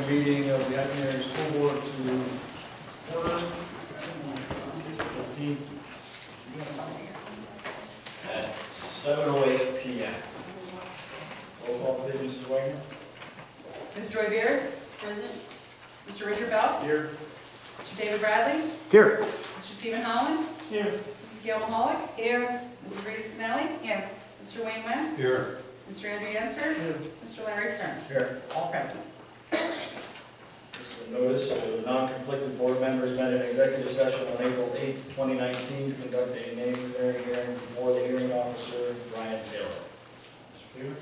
regular meeting of the Acton School Board to order. At 7:08 p.m. Roll call, please, Mrs. Wagner. Ms. Joy Beers? Present. Mr. Richard Belts? Here. Mr. David Bradley? Here. Mr. Stephen Holland? Here. Mrs. Gail Mahalik? Here. Mrs. Rita Spinelli? Here. Mr. Wayne Wentz? Here. Mr. Andrew Yenser? Here. Mr. Larry Stern? Here. All present. This is a notice of the non-conflicted board members met in executive session on April 8, 2019 to conduct a name clearing hearing before the hearing officer, Brian Taylor. Mr. Freeman?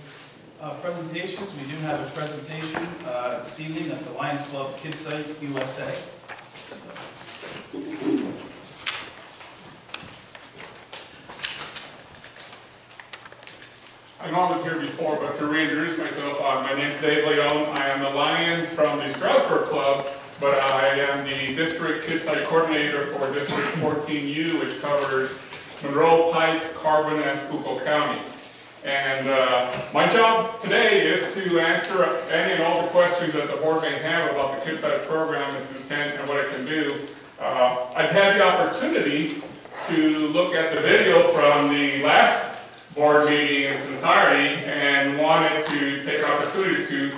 Presentations, we do have a presentation this evening at the Lions Club Kids Site USA. I know I was here before, but to reintroduce myself, my name is Dave Leone. I am the Lion from the Stroudsburg Club, but I am the District Kids Site Coordinator for District 14U, which covers Monroe, Pike, Carbon, and Schuylkill County. And my job today is to answer any and all the questions that the board may have about the Kids Site program, its intent, and what it can do. I've had the opportunity to look at the video from the last board meeting in its entirety and wanted to take an opportunity to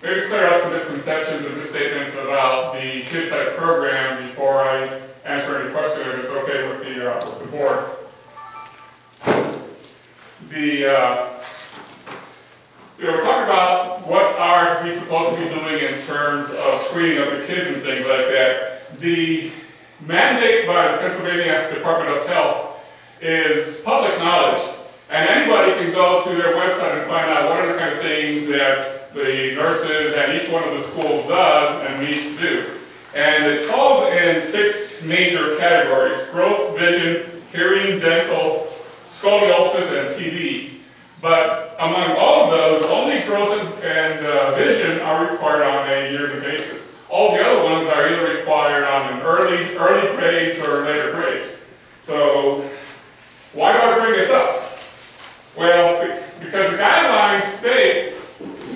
maybe clear up some misconceptions and misstatements about the Kids Site program before I answer any question, if it's okay with the board. We're talking about what are we supposed to be doing in terms of screening of the kids and things like that. The mandate by the Pennsylvania Department of Health is public knowledge, and anybody can go to their website and find out what are the kind of things that the nurses and each one of the schools does and needs to do. And it falls in 6 major categories: growth, vision, hearing, dental, scoliosis, and TB. But among all of those, only growth and vision are required on a yearly basis. All the other ones are either required on an early grades or later grades. So why do I bring this up? Well, because the guidelines state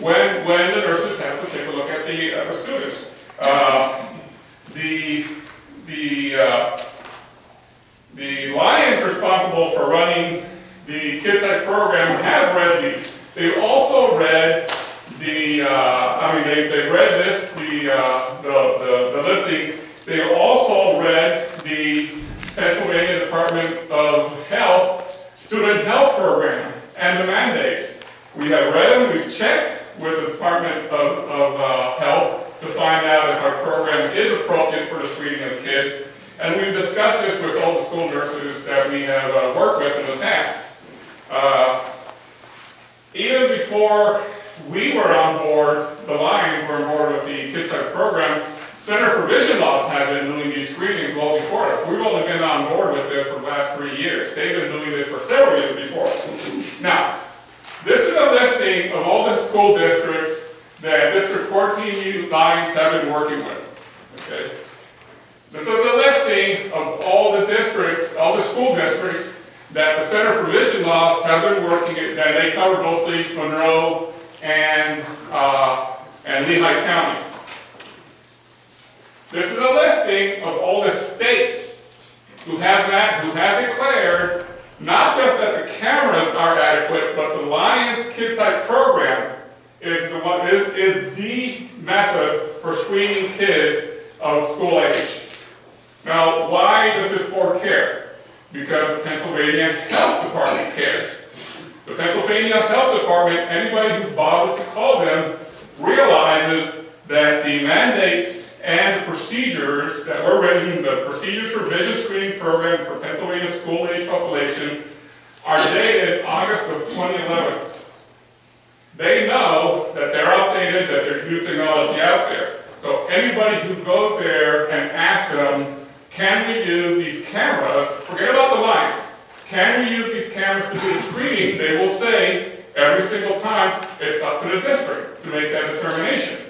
when the nurses have to take a look at the students. The Lions responsible for running the Kids Site program have read these. They've also read they read this, the listing. They've also read the Pennsylvania Department of Health Student Health Program and the mandates. We have read them, we've checked with the Department of Health to find out if our program is appropriate for the screening of kids. And we've discussed this with all the school nurses that we have worked with in the past. Even before we were on board, the Lions were on board with the Kids Site program, Center for Vision Loss had been doing these screenings well before us. We've only been on board with this for the last 3 years. They've been doing this for several years before us. Now, this is a listing of all the school districts that District 14U Lions have been working with. Okay? This is a listing of all the districts, all the school districts that the Center for Vision Loss have been working at, that they cover mostly Monroe and Lehigh County. This is a listing of all the states who have declared not just that the cameras are adequate, but the Lions Kids Site program is the method for screening kids of school age. Now, why does this board care? Because the Pennsylvania Health Department cares. The Pennsylvania Health Department, anybody who bothers to call them, realizes that the mandates and the procedures that were written, the procedures for vision screening program for Pennsylvania school age population, are dated August of 2011. They know that they're outdated, that there's new technology out there. So anybody who goes there and asks them, can we use these cameras, forget about the lines, can we use these cameras to do the screening, they will say every single time it's up to the district to make that determination.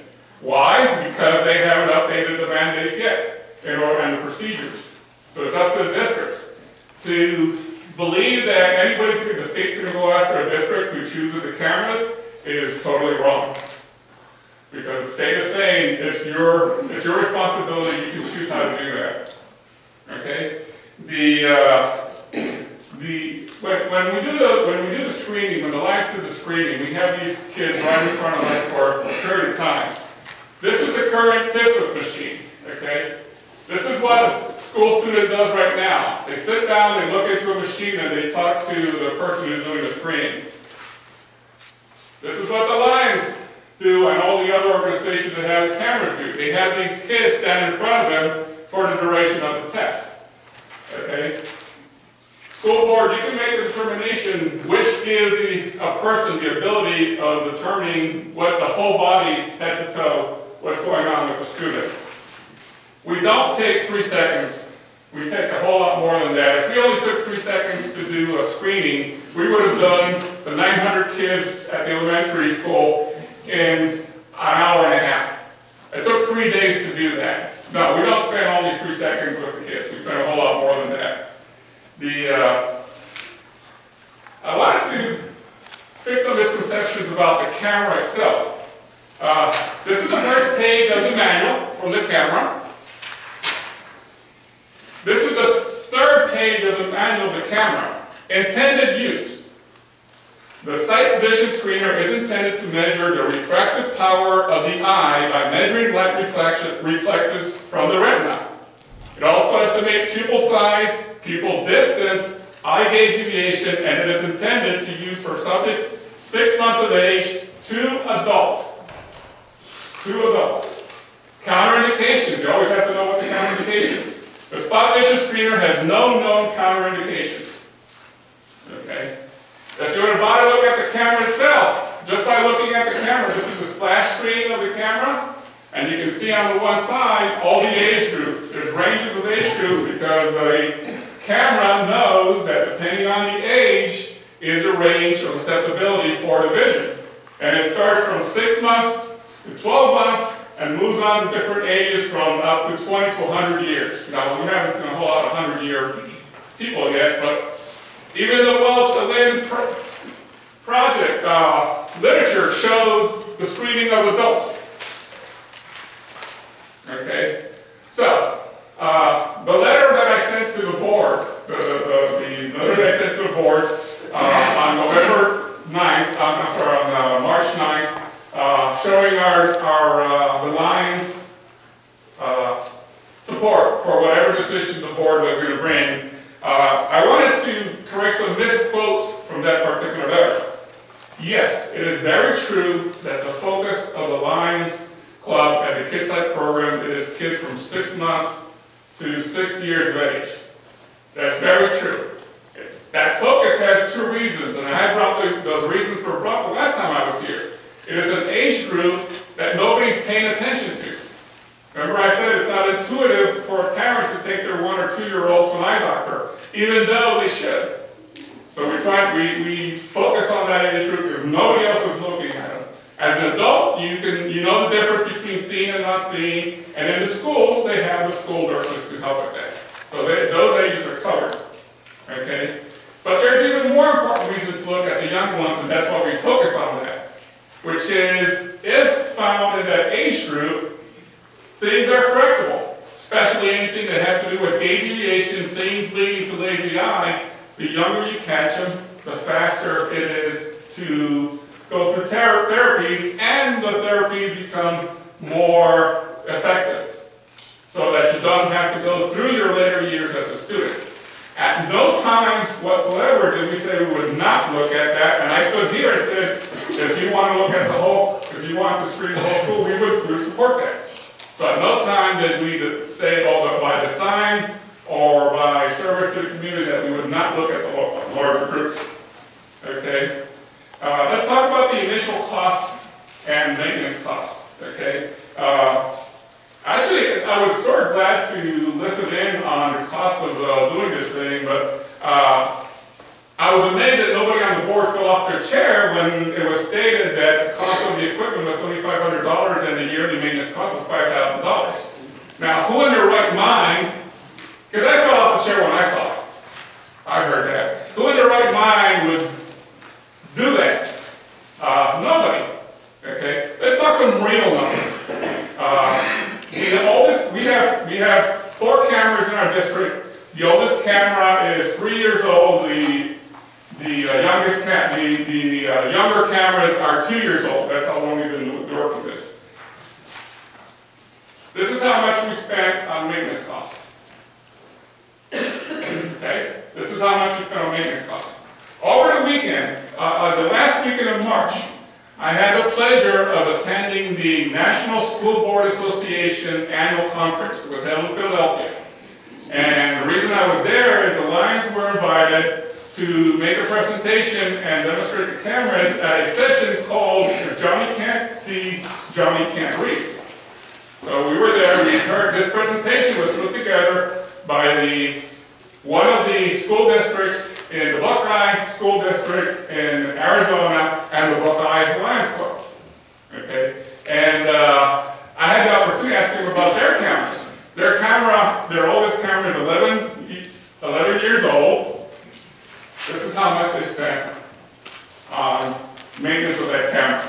Why? Because they haven't updated the mandates yet and the procedures. So it's up to the districts. To believe that the state's going to go after a district who chooses the cameras is totally wrong. Because the state is saying it's your responsibility, you can choose how to do that. Okay? When we do the screening, when the Lions do the screening, we have these kids right in front of us for a period of time. This is the current TISPAS machine, okay? This is what a school student does right now. They sit down, they look into a machine, and they talk to the person who's doing the screening. This is what the Lions do and all the other organizations that have cameras do. They have these kids stand in front of them for the duration of the test. Okay? School board, you can make a determination which gives a person the ability of determining what the whole body, head to toe, what's going on with the student. We don't take 3 seconds. We take a whole lot more than that. If we only took 3 seconds to do a screening, we would have done the 900 kids at the elementary school in an hour and a half. It took 3 days to do that. No, we don't spend only 3 seconds with the kids. We spend a whole lot more than that. I wanted to fix some misconceptions about the camera itself. This is the first page of the manual from the camera. This is the third page of the manual of the camera. Intended use. The sight vision screener is intended to measure the refractive power of the eye by measuring light reflexes from the retina. It also estimates pupil size, pupil distance, eye gaze deviation, and it is intended to use for subjects 6 months of age to adult. To adult. Counterindications. You always have to know what the counterindications. The spot vision screener has no known counterindications. Okay? If you were to bother to look at the camera itself, just by looking at the camera, this is the splash screen of the camera, and you can see on the one side all the age groups. There's ranges of age groups because a camera knows that depending on the age is a range of acceptability for the vision. And it starts from 6 months to 12 months and moves on to different ages from up to 20 to 100 years. Now, we haven't seen a whole lot of 100-year people yet, but even the Welch-Lynn project literature shows the screening of adults. Okay? So, the letter that I sent to the board, the letter that I sent to the board on November 9th, on March 9th, showing the Lions' support for whatever decision the board was going to bring, I wanted to correct some misquotes from that particular letter. Yes, it is very true that the focus of the Lions Club and the KidSight program is kids from 6 months to 6 years of age. That's very true. That focus has 2 reasons, and I had brought those reasons were brought the last time I was here. It is an age group that nobody's paying attention to. Remember I said it's not intuitive for parents to take their 1 or 2-year-old to an eye doctor, even though they should. So we focus on that age group because nobody else is looking at them. As an adult, you know the difference between seeing and not seeing, and in the schools, they have the school nurses to help with that. So those ages are covered. Okay? But there's even more important reason to look at the young ones, and that's why we focus on that. Which is, if found in that age group, things are correctable. Especially anything that has to do with gaze deviation, things leading to lazy eye. The younger you catch them, the faster it is to go through therapies, and the therapies become more effective. So that you don't have to go through your later years as a student. At no time whatsoever did we say we would not look at that, and I stood here and said, if you want to look at the whole, if you want to screen the whole school, we would support that. So at no time did we say, although by design or by service to the community, that we would not look at the larger groups. Okay? Let's talk about the initial cost and maintenance cost. Okay? Actually, I was sort of glad to listen in on the cost of doing this thing, but I was amazed that nobody on the board fell off their chair when it was stated that the cost of the equipment was $7,500 and the yearly maintenance cost was $5,000. Now, who in their right mind, because I fell off the chair when I saw it, I heard that. Who in their right mind would do that? Nobody. Okay? Let's talk some real numbers. younger cameras are 2 years old. That's how long we've been working this. This is how much we spent on maintenance costs. Okay? This is how much we spent on maintenance costs. Over the weekend, the last weekend of March, I had the pleasure of attending the National School Board Association annual conference. It was held in Philadelphia. And the reason I was there is the Lions were invited to make a presentation and demonstrate the cameras at a session called If Johnny Can't See, Johnny Can't Read. So we were there, we heard this presentation was put together by one of the school districts in the Buckeye School District in Arizona and the Buckeye Lions Club. Okay? And I had the opportunity to ask them about their cameras. Their oldest camera is 11 years old. This is how much they spent on maintenance of that camera.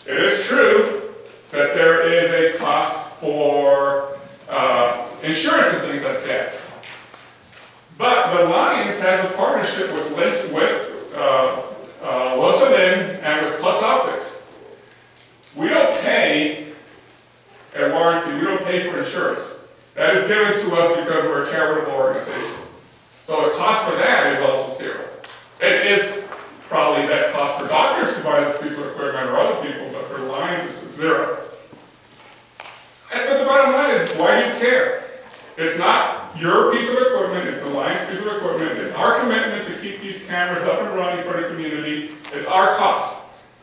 It is true that there is a cost for insurance and things like that. But the Lions has a partnership with Lotolin and with Plus Optics. We don't pay a warranty, we don't pay for insurance. That is given to us because we're a charitable organization. So the cost for that is also zero. It is probably that cost for doctors to buy this piece of equipment or other people, but for the Lions it's zero. But the bottom line is, why do you care? It's not your piece of equipment, it's the Lions piece of equipment. It's our commitment to keep these cameras up and running for the community. It's our cost.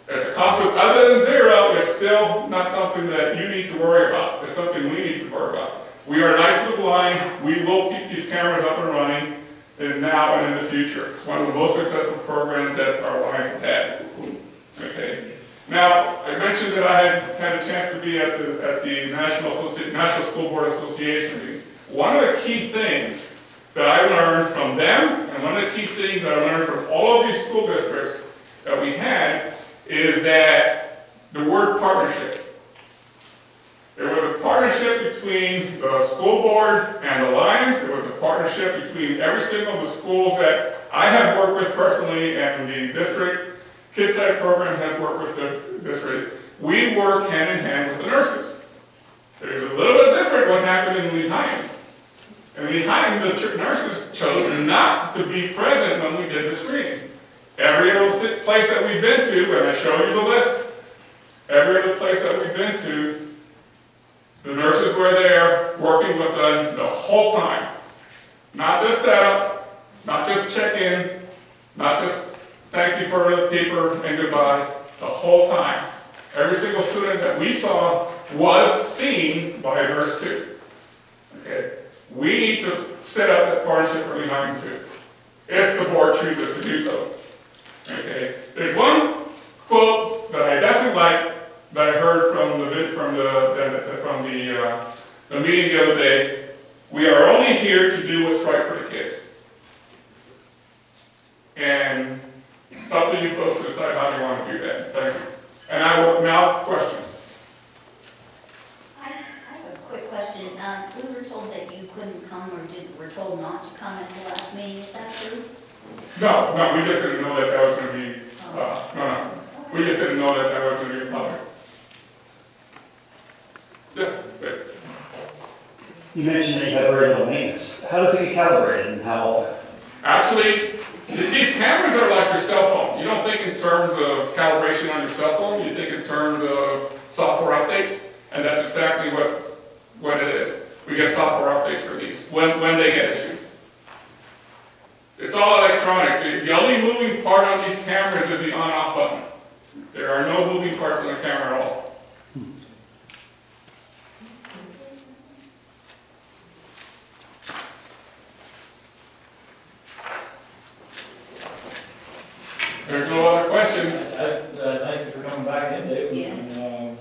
If the cost was other than zero, it's still not something that you need to worry about. It's something we need to worry about. We are Knights of the Blind. We will keep these cameras up and running now and in the future. It's one of the most successful programs that our Lions have had. Okay. Now, I mentioned that I had a chance to be at the National School Board Association meeting. One of the key things that I learned from them, and one of the key things that I learned from all of these school districts that we had, is that the word partnership. There was a partnership between the school board and the Lions. There was a partnership between every single of the schools that I have worked with personally, and the district KidSite program has worked with the district. We work hand in hand with the nurses. There's a little bit different what happened in Lehighton. In Lehighton, the nurses chose not to be present when we did the screening. Every other place that we've been to, and I showed you the list, every other place that we've been to, the nurses were there working with them the whole time. Not just set up, not just check in, not just thank you for the paper and goodbye, the whole time. Every single student that we saw was seen by a nurse too. Okay? We need to set up that partnership for Lehighton too, if the board chooses to do so. Okay? There's one quote that I definitely like that I heard from the meeting the other day. We are only here to do what's right for the kids. And it's up to you folks to decide how you want to do that. Thank you. And I will now questions. I have a quick question. We were told that you couldn't come, or were told not to come at the last meeting. Is that true? No, we just didn't know that was going to be, no. We just didn't know that was going to be public. Yes, please. You mentioned that you have very low maintenance. How does it get calibrated and how often? Actually, these cameras are like your cell phone. You don't think in terms of calibration on your cell phone, you think in terms of software updates, and that's exactly what it is. We get software updates for these, when they get issued. It's all electronics. The only moving part on these cameras is the on-off button. There are no moving parts on the camera at all. There's no other questions. Thank you for coming back in, Dave, Yeah. and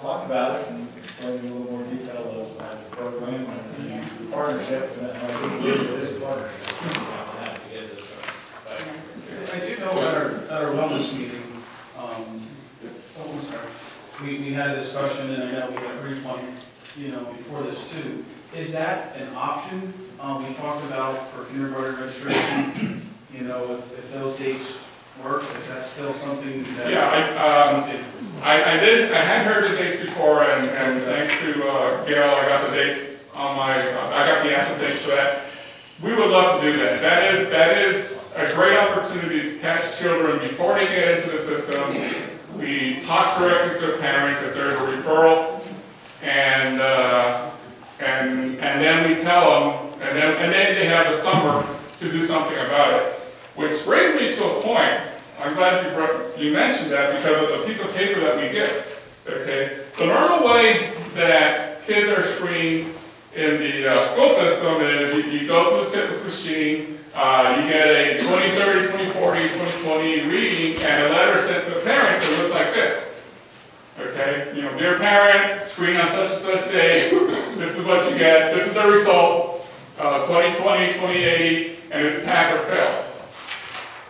talk about it and explain in a little more detail about the program and the partnership. And I do believe it is a partnership. We'll have to get this I do know at our wellness meeting, we had a discussion, and I know we had a brief one, before this too. Is that an option? We talked about for kindergarten registration, if those dates work? Is that still something that? Yeah, I had heard the dates before, and thanks to Gail, I got the dates on my, I got the actual dates for that. We would love to do that. That is a great opportunity to catch children before they get into the system. We talk directly to the parents if there's a referral, and then we tell them, and then they have the summer to do something about it. Which brings me to a point. I'm glad you mentioned that because of the piece of paper that we get. Okay, the normal way that kids are screened in the school system is you go to the TIPS machine, you get a 2030, 2040, 2020 reading, and a letter sent to the parents that looks like this. Okay, you know, dear parent, screen on such and such day, this is what you get, this is the result, 2020, 2080, and it's pass or fail.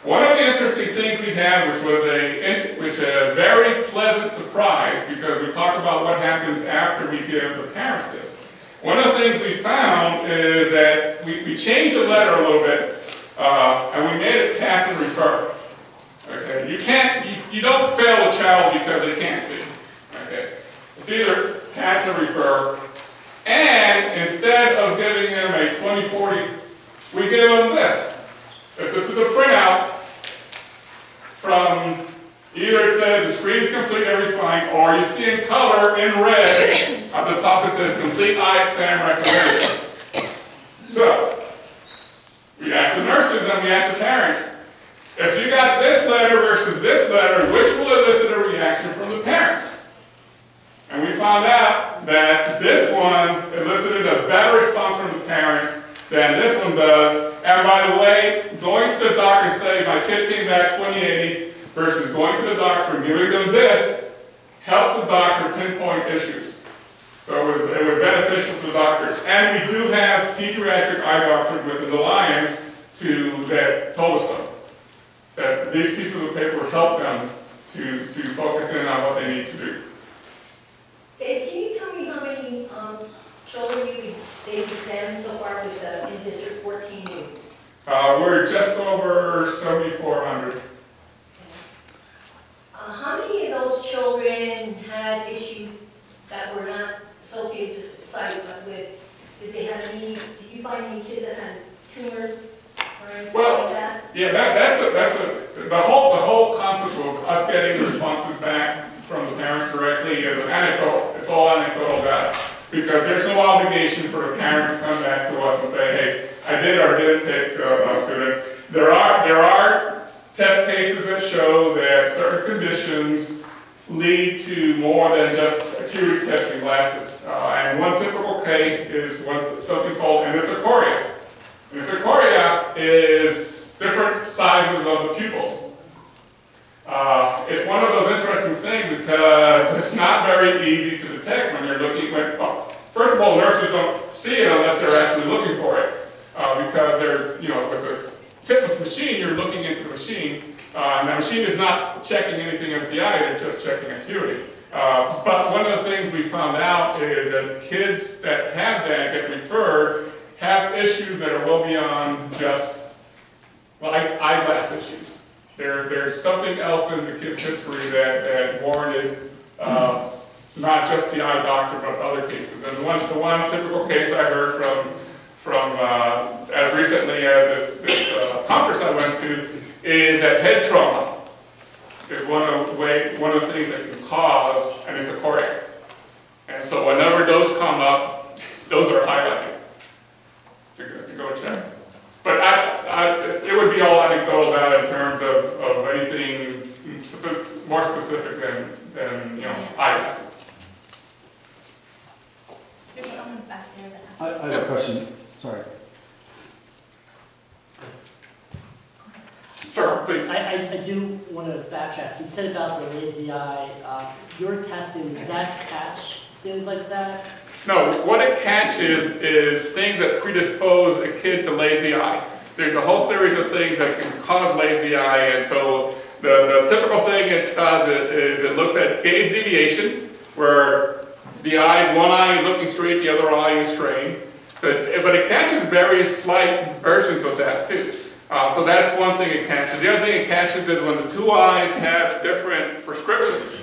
One of the interesting things we had, which was a very pleasant surprise, because we talk about what happens after we give the parents this. One of the things we found is that we changed the letter a little bit, and we made it pass and refer. Okay, you don't fail a child because they can't see. Okay, it's either pass or refer, and instead of giving them a 2040, we give them this. If this is a printout from either it says the screen's complete, everything's fine, or you see in color in red at the top it says complete eye exam recommended. So we ask the nurses and we ask the parents, if you got this letter versus this letter, which will elicit a reaction from the parents? And we found out that this one elicited a better response from the parents than this one does. And by the way, going to the doctor and saying my kid came back 2080 versus going to the doctor and giving them this helps the doctor pinpoint issues. So it was beneficial to the doctors. And we do have pediatric eye doctors within the Alliance that told us so. That these pieces of paper help them to focus in on what they need to do. Dave, can you tell me how many children they've examined so far with in District 14U? We're just over 7,400. How many of those children had issues that were not associated just with sight, but with, did you find any kids that had tumors or anything like that? Yeah, the whole concept of us getting responses back from the parents directly is an anecdotal. It's all anecdotal data. Because there's no obligation for a parent to come back to us and say, hey, I did or didn't pick a student. There are test cases that show that certain conditions lead to more than just acuity testing glasses. And one typical case is something called anisocoria. Anisocoria is different sizes of the pupils. It's one of those interesting things because it's not very easy to detect when you're looking. First of all, nurses don't see it unless they're actually looking for it because they're, with the TIPS machine, you're looking into the machine. And the machine is not checking anything of the eye; they're just checking acuity. But one of the things we found out is that kids that have that get referred have issues that are well beyond just eyeglass issues. There's something else in the kid's history that warranted not just the eye doctor, but other cases. And the one typical case I heard from as recently as this conference I went to is that head trauma is one of the things that can cause anisocoria. And so whenever those come up, those are highlighted to go check. But it would be all anecdotal data in terms of anything more specific than eyeglasses. There's someone back there that has. I have a question, sorry. Sir, please. I do want to backtrack. You said about the lazy eye. Your testing, does that catch things like that? No, what it catches is things that predispose a kid to lazy eye. There's a whole series of things that can cause lazy eye, and so the typical thing it does is it looks at gaze deviation, where one eye is looking straight, the other eye is strained. So, but it catches very slight versions of that too. So that's one thing it catches. The other thing it catches is when the two eyes have different prescriptions.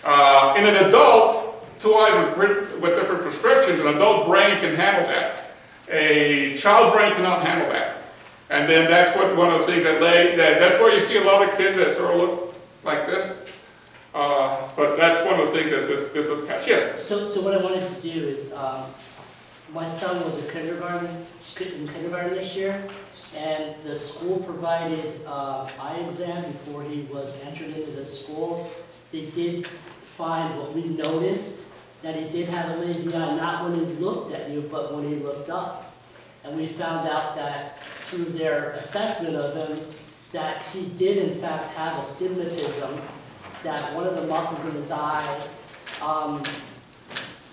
In an adult, two eyes with different prescriptions, an adult brain can handle that. A child's brain cannot handle that. And then that's what one of the things that's where you see a lot of kids that sort of look like this. But that's one of the things that this is catch. Yes? So what I wanted to do is, my son was in kindergarten this year, and the school provided eye exam before he was entered into the school. They did find what we noticed, that he did have a lazy eye, not when he looked at you, but when he looked up. And we found out that through their assessment of him, that he did in fact have astigmatism, that one of the muscles in his eye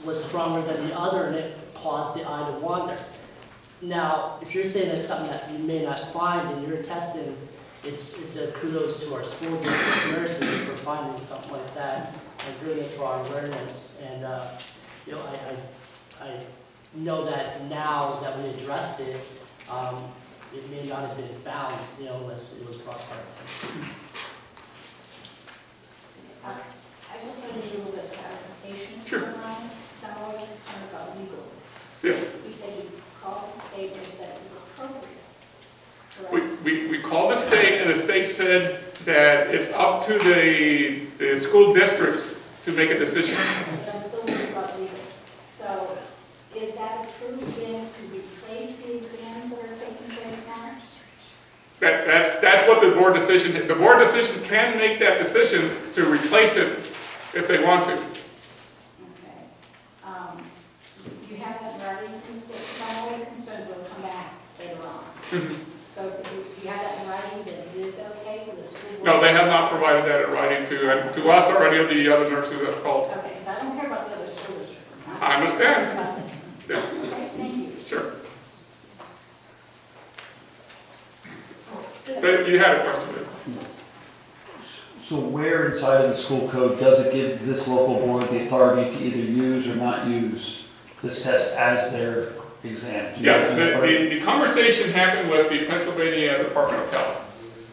was stronger than the other, and it caused the eye to wander. Now, if you're saying that's something that you may not find in your testing, it's a kudos to our school district nurses for finding something like that and bringing it to our awareness. And you know, I know that now that we addressed it, it may not have been found, you know, unless it was brought to our attention. I just want to need a little bit of clarification. Sure. So I'm always concerned about legal. Yes. We said you called the state and said it was appropriate. We called the state, and the state said that it's up to the school districts to make a decision. But I'm still worried about legal. So is that approved then to replace the exams that are taking place now? That's what the board decision, the board decision can make that decision to replace it if they want to. Okay. You have that in writing from the state? Because I'm always concerned we'll come back later on. So you have that in writing that it is okay for the school board? No, they have not provided that in writing to us or any of the other nurses have called. Okay, so I don't care about the other school districts. I understand. Yeah. Okay, thank you. Sure. But you had a question. So where inside of the school code does it give this local board the authority to either use or not use this test as their exam? Do you know Yeah, if that's part of it? the conversation happened with the Pennsylvania Department of Health,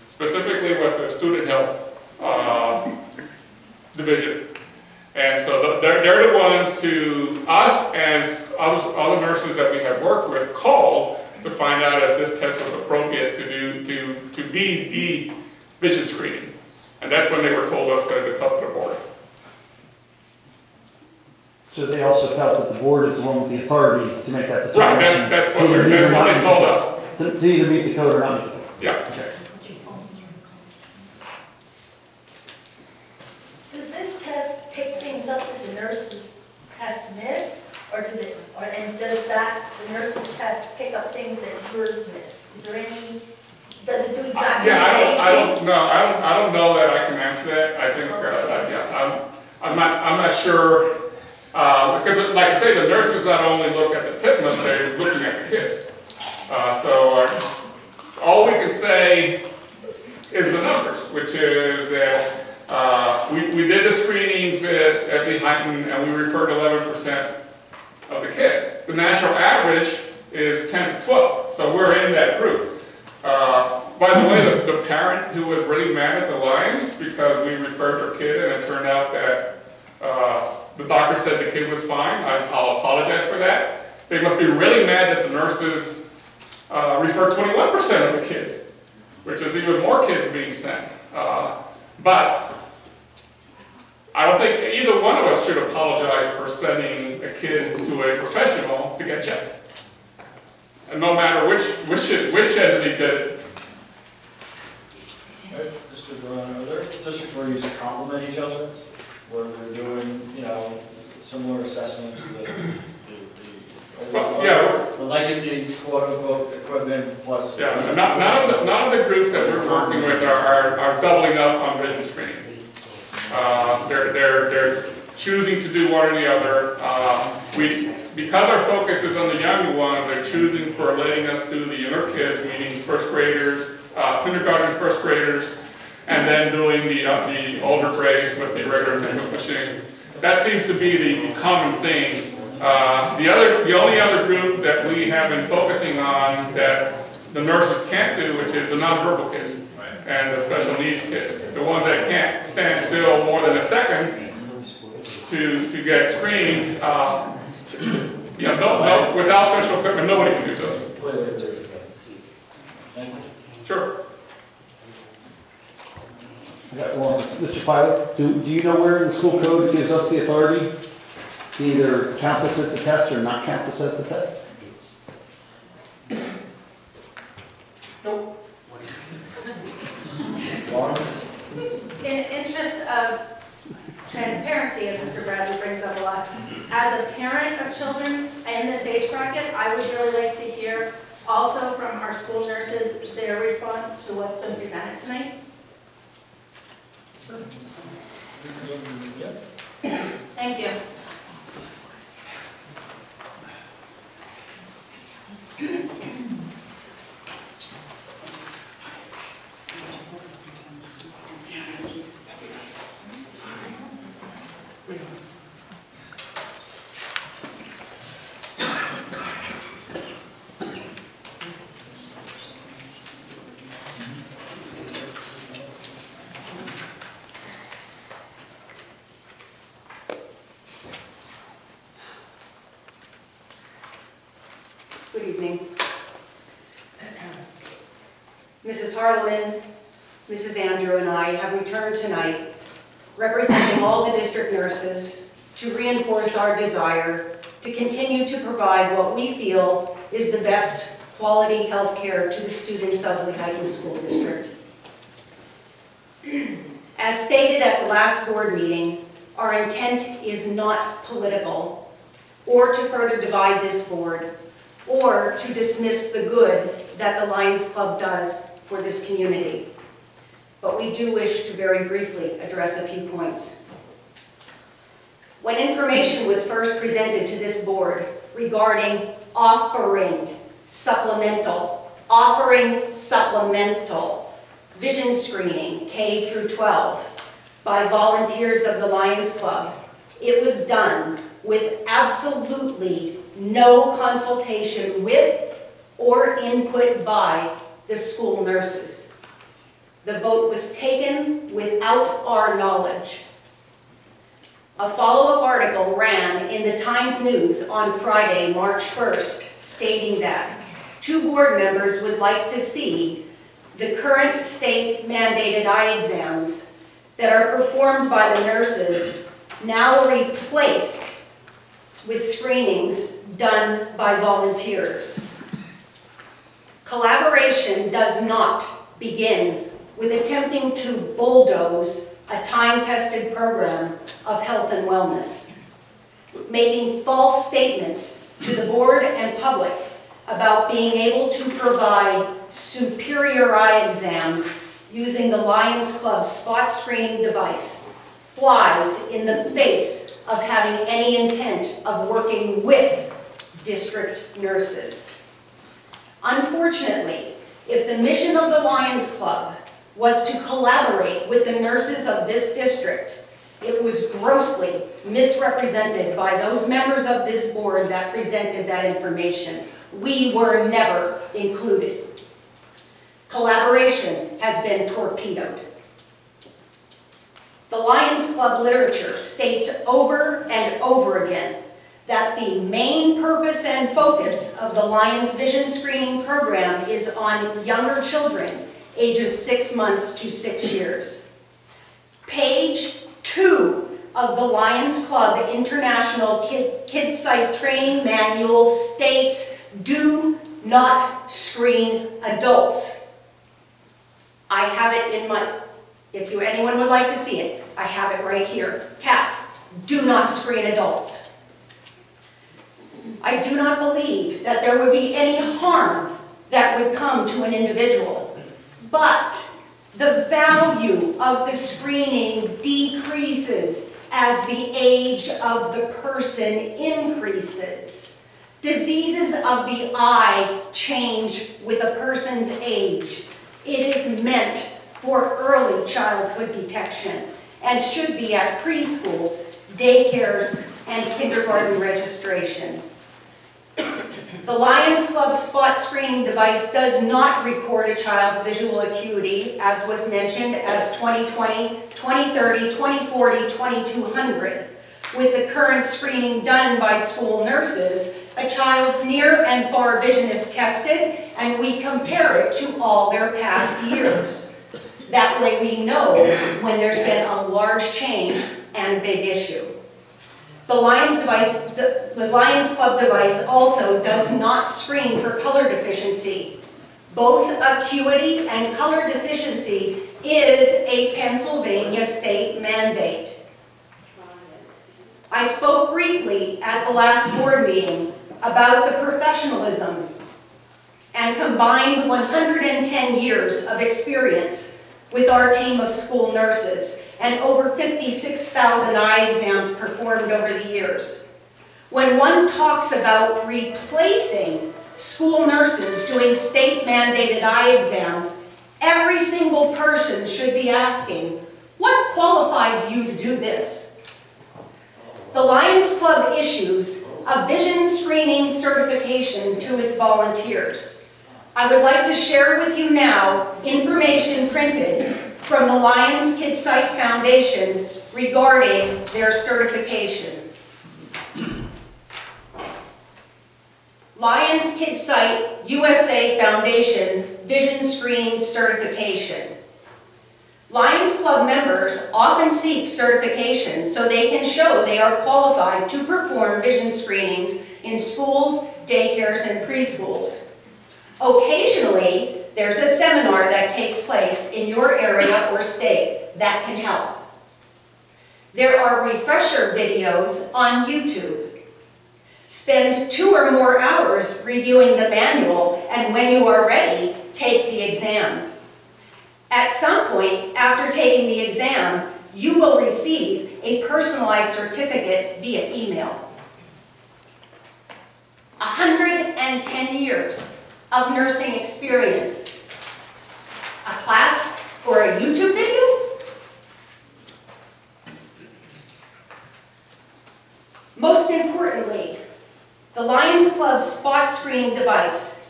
specifically with the Student Health Division. And so they're the ones who, us and other nurses that we have worked with, called to find out if this test was appropriate to be the vision screening. And that's when they were told us that it's up to the board. So they also felt that the board is the one with the authority to make that Right, determination. that's what they told us. To either meet the code or not meet the code. Yeah. Okay. Does this test pick things up that the nurses test miss? And does the nurses test pick up things that yours miss? Is there any, does it do exactly the same thing? I don't know that I can answer that. I think, I'm not sure, because like I say, the nurses not only look at the titmus, they're looking at the kids. All we can say is the numbers, which is that we did the screenings at the Heighton, and we referred 11% of the kids. The national average is 10 to 12, so we're in that group. By the way, the parent who was really mad at the Lions because we referred her kid and it turned out that the doctor said the kid was fine, I'll apologize for that. They must be really mad that the nurses referred 21% of the kids, which is even more kids being sent. But I don't think either one of us should apologize for sending a kid to a professional to get checked. And no matter which entity did it. Mr. Brown, are there districts where you complement each other? Where they're doing, you know, similar assessments, Well, yeah, the legacy quote-unquote equipment plus... yeah. None of the groups that we're working with are doubling up on vision screening. They're choosing to do one or the other. Because our focus is on the younger ones, they're choosing for letting us do the younger kids, meaning first graders, kindergarten first graders, and then doing the older grades with the regular titmus machine. That seems to be the common thing. The only other group that we have been focusing on that the nurses can't do, which is the nonverbal kids and the special needs kids. The ones that can't stand still more than a second to get screened, no, without special equipment, nobody can do this. Sure. I got one. Mr. Pilot, do you know where in the school code it gives us the authority to either count this as the test or not count this as the test? Nope. Lauren? In interest of transparency, as Mr. Bradley brings up a lot, as a parent of children in this age bracket, I would really like to hear also from our school nurses their response to what's been presented tonight. Thank you. Good evening. Mrs. Harleman, Mrs. Andrew, and I have returned tonight representing all the district nurses to reinforce our desire to continue to provide what we feel is the best quality health care to the students of the Lehighton School District. As stated at the last board meeting, our intent is not political or to further divide this board or to dismiss the good that the Lions Club does for this community. But we do wish to very briefly address a few points. When information was first presented to this board regarding offering supplemental vision screening K through 12 by volunteers of the Lions Club, it was done with absolutely no consultation with or input by the school nurses. The vote was taken without our knowledge. A follow-up article ran in the Times News on Friday, March 1st, stating that 2 board members would like to see the current state-mandated eye exams that are performed by the nurses now replaced with screenings done by volunteers. Collaboration does not begin with attempting to bulldoze a time-tested program of health and wellness, making false statements to the board and public about being able to provide superior eye exams using the Lions Club spot screening device flies in the face of having any intent of working with district nurses. Unfortunately, if the mission of the Lions Club was to collaborate with the nurses of this district, it was grossly misrepresented by those members of this board that presented that information. We were never included. Collaboration has been torpedoed. The Lions Club literature states over and over again that the main purpose and focus of the Lions Vision Screening Program is on younger children, ages 6 months to 6 years. Page 2 of the Lions Club International Kids Site Training Manual states, do not screen adults. I have it in my, if anyone would like to see it, I have it right here. Caps, do not screen adults. I do not believe that there would be any harm that would come to an individual, but the value of the screening decreases as the age of the person increases. Diseases of the eye change with a person's age. It is meant for early childhood detection and should be at preschools, daycares, and kindergarten registration. The Lions Club spot screening device does not record a child's visual acuity, as was mentioned, as 20/20, 20/30, 20/40, 2200. With the current screening done by school nurses, a child's near and far vision is tested, and we compare it to all their past years. That way we know when there's been a large change and a big issue. The Lions Club device also does not screen for color deficiency. Both acuity and color deficiency is a Pennsylvania state mandate. I spoke briefly at the last board meeting about the professionalism and combined 110 years of experience with our team of school nurses and over 56,000 eye exams performed over the years. When one talks about replacing school nurses doing state-mandated eye exams, every single person should be asking, what qualifies you to do this? The Lions Club issues a vision screening certification to its volunteers. I would like to share with you now information printed from the Lions KidSight Foundation regarding their certification. Lions KidSight USA Foundation Vision Screening Certification. Lions Club members often seek certification so they can show they are qualified to perform vision screenings in schools, daycares, and preschools. Occasionally, there's a seminar that takes place in your area or state that can help. There are refresher videos on YouTube. Spend 2 or more hours reviewing the manual, and when you are ready, take the exam. At some point after taking the exam, you will receive a personalized certificate via email. 110 years of nursing experience. A class or a YouTube video? Most importantly, the Lions Club spot screening device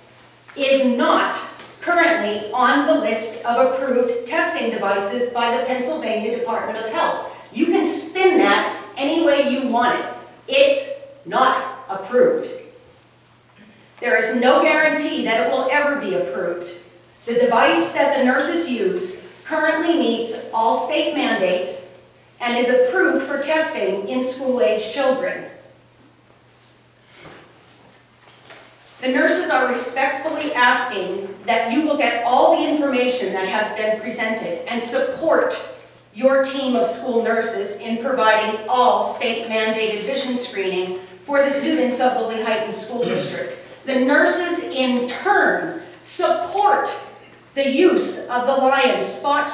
is not currently on the list of approved testing devices by the Pennsylvania Department of Health. You can spin that any way you want it. It's not approved. There is no guarantee that it will ever be approved. The device that the nurses use currently meets all state mandates and is approved for testing in school-age children. The nurses are respectfully asking that you will get all the information that has been presented and support your team of school nurses in providing all state-mandated vision screening for the students of the Lehighton School District. The nurses, in turn, support the use of the Lions spot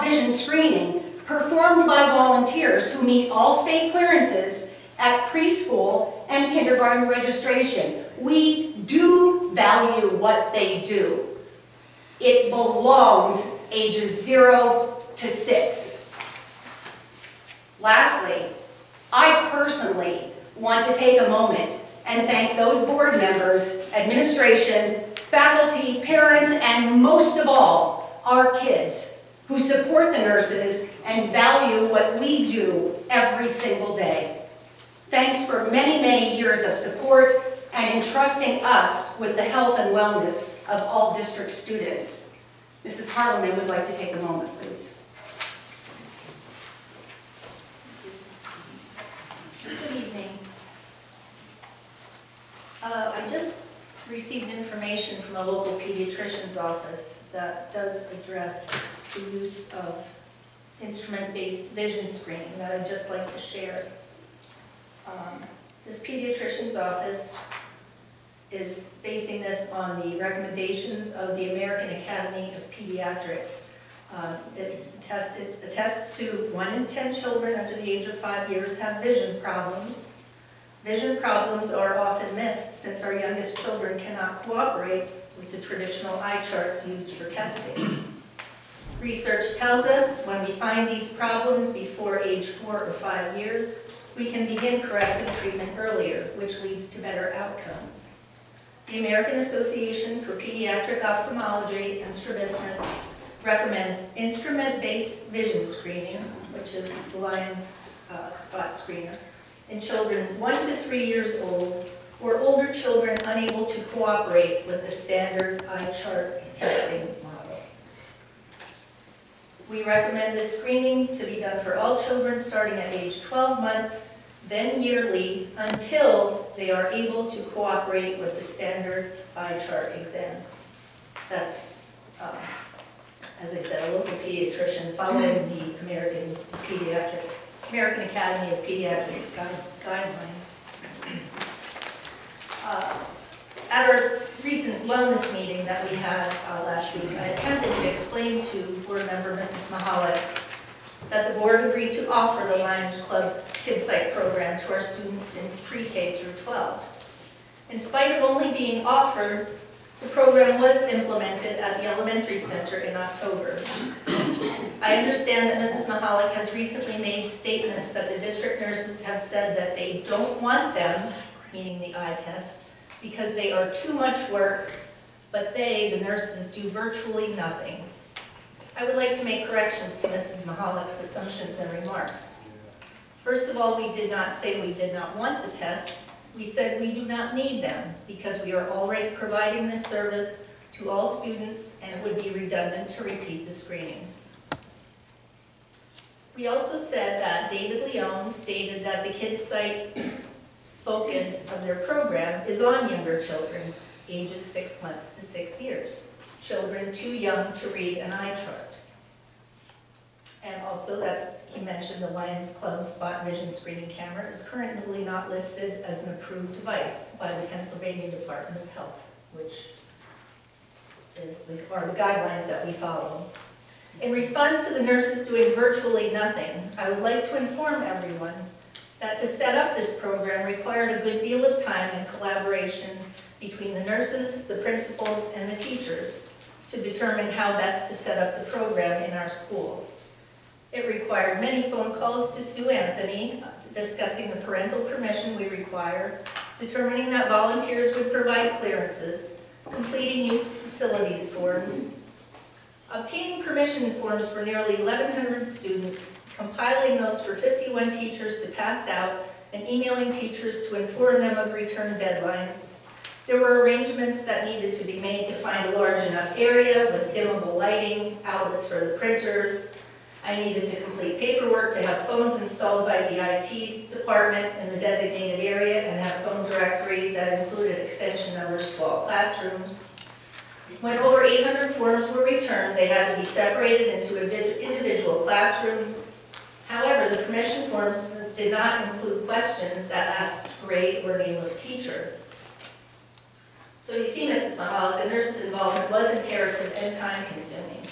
vision screening performed by volunteers who meet all state clearances at preschool and kindergarten registration. We do value what they do. It belongs ages 0 to 6. Lastly, I personally want to take a moment and thank those board members, administration, faculty, parents, and most of all, our kids who support the nurses and value what we do every single day. Thanks for many, many years of support and entrusting us with the health and wellness of all district students. Mrs. Harleman would like to take a moment, please. Good evening. I just received information from a local pediatrician's office that does address the use of instrument-based vision screening that I'd just like to share. This pediatrician's office is basing this on the recommendations of the American Academy of Pediatrics. It attests to 1 in 10 children under the age of 5 years have vision problems. Vision problems are often missed since our youngest children cannot cooperate with the traditional eye charts used for testing. Research tells us when we find these problems before age 4 or 5 years, we can begin corrective treatment earlier, which leads to better outcomes. The American Association for Pediatric Ophthalmology and Strabismus recommends instrument-based vision screening, which is the Lions spot screener, in children 1 to 3 years old or older children unable to cooperate with the standard eye chart testing model. We recommend this screening to be done for all children starting at age 12 months, then yearly, until they are able to cooperate with the standard eye chart exam. That's, as I said, a local pediatrician following the American Academy of Pediatrics guidelines. At our recent wellness meeting that we had last week, I attempted to explain to board member Mrs. Mahalik that the board agreed to offer the Lions Club Kids Site program to our students in pre-K through 12. In spite of only being offered, the program was implemented at the elementary center in October. I understand that Mrs. Mahalik has recently made statements that the district nurses have said that they don't want them, meaning the eye tests, because they are too much work, but they, the nurses, do virtually nothing. I would like to make corrections to Mrs. Mahalik's assumptions and remarks. First of all, we did not say we did not want the tests. We said we do not need them because we are already providing this service to all students and it would be redundant to repeat the screening. We also said that David Leone stated that the Kids Site focus of their program is on younger children, ages 6 months to 6 years, children too young to read an eye chart. And also that he mentioned the Lions Club Spot Vision Screening Camera is currently not listed as an approved device by the Pennsylvania Department of Health, which are the guidelines that we follow. In response to the nurses doing virtually nothing, I would like to inform everyone that to set up this program required a good deal of time and collaboration between the nurses, the principals, and the teachers to determine how best to set up the program in our school. It required many phone calls to Sue Anthony, discussing the parental permission we require, determining that volunteers would provide clearances, completing use facilities forms, obtaining permission forms for nearly 1,100 students, compiling those for 51 teachers to pass out, and emailing teachers to inform them of return deadlines. There were arrangements that needed to be made to find a large enough area with dimmable lighting, outlets for the printers. I needed to complete paperwork to have phones installed by the IT department in the designated area and have phone directories that included extension numbers to all classrooms. When over 800 forms were returned, they had to be separated into individual classrooms. However, the permission forms did not include questions that asked grade or name of teacher. So you see, Mrs. Mahalik, the nurse's involvement was imperative and time-consuming.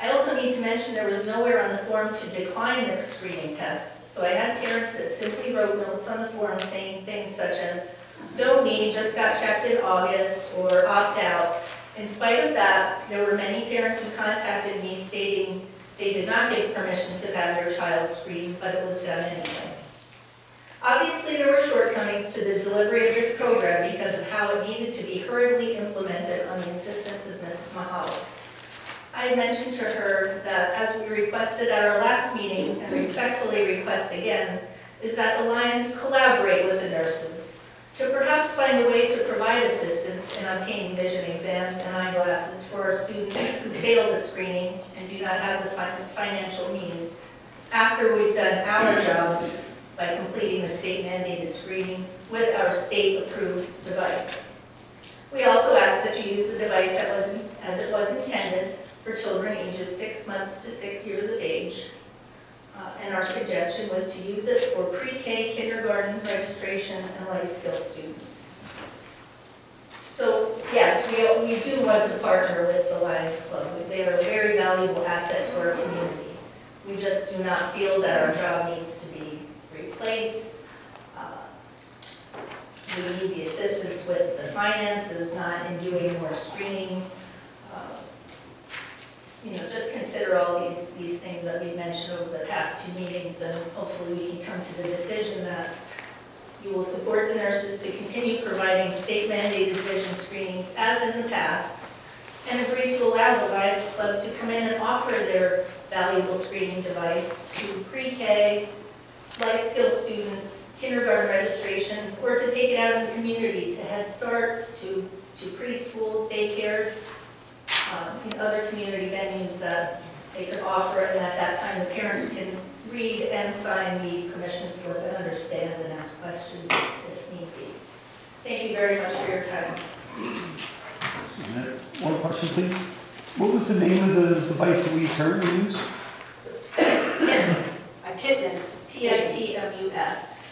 I also need to mention there was nowhere on the form to decline the screening tests, so I had parents that simply wrote notes on the form saying things such as, don't need, just got checked in August, or opt out. In spite of that, there were many parents who contacted me stating they did not give permission to have their child screened, but it was done anyway. Obviously, there were shortcomings to the delivery of this program because of how it needed to be hurriedly implemented on the insistence of Mrs. Mahalik. I had mentioned to her that, as we requested at our last meeting, and respectfully request again, is that the Lions collaborate with the nurses to perhaps find a way to provide assistance in obtaining vision exams and eyeglasses for our students who fail the screening and do not have the financial means after we've done our job by completing the state-mandated screenings with our state-approved device. We also ask that you use the device as it was intended for children ages 6 months to 6 years of age. And our suggestion was to use it for pre-K, kindergarten registration, and life skills students. So yes, we do want to partner with the Lions Club. They are a very valuable asset to our community. We just do not feel that our job needs to be replaced. We need the assistance with the finances, not in doing more screening. Just consider consider all these things that we mentioned over the past 2 meetings, and hopefully we can come to the decision that you will support the nurses to continue providing state-mandated vision screenings as in the past, and agree to allow the Lions Club to come in and offer their valuable screening device to pre-K, life skill students, kindergarten registration, or to take it out in the community to Head Starts, to preschools, daycares, in other community venues that they could offer, and at that time the parents can read and sign the permission slip and understand and ask questions if need be. Thank you very much for your time. One question, please. What was the name of the device that we currently use? TITMUS. Titmus. TITMUS.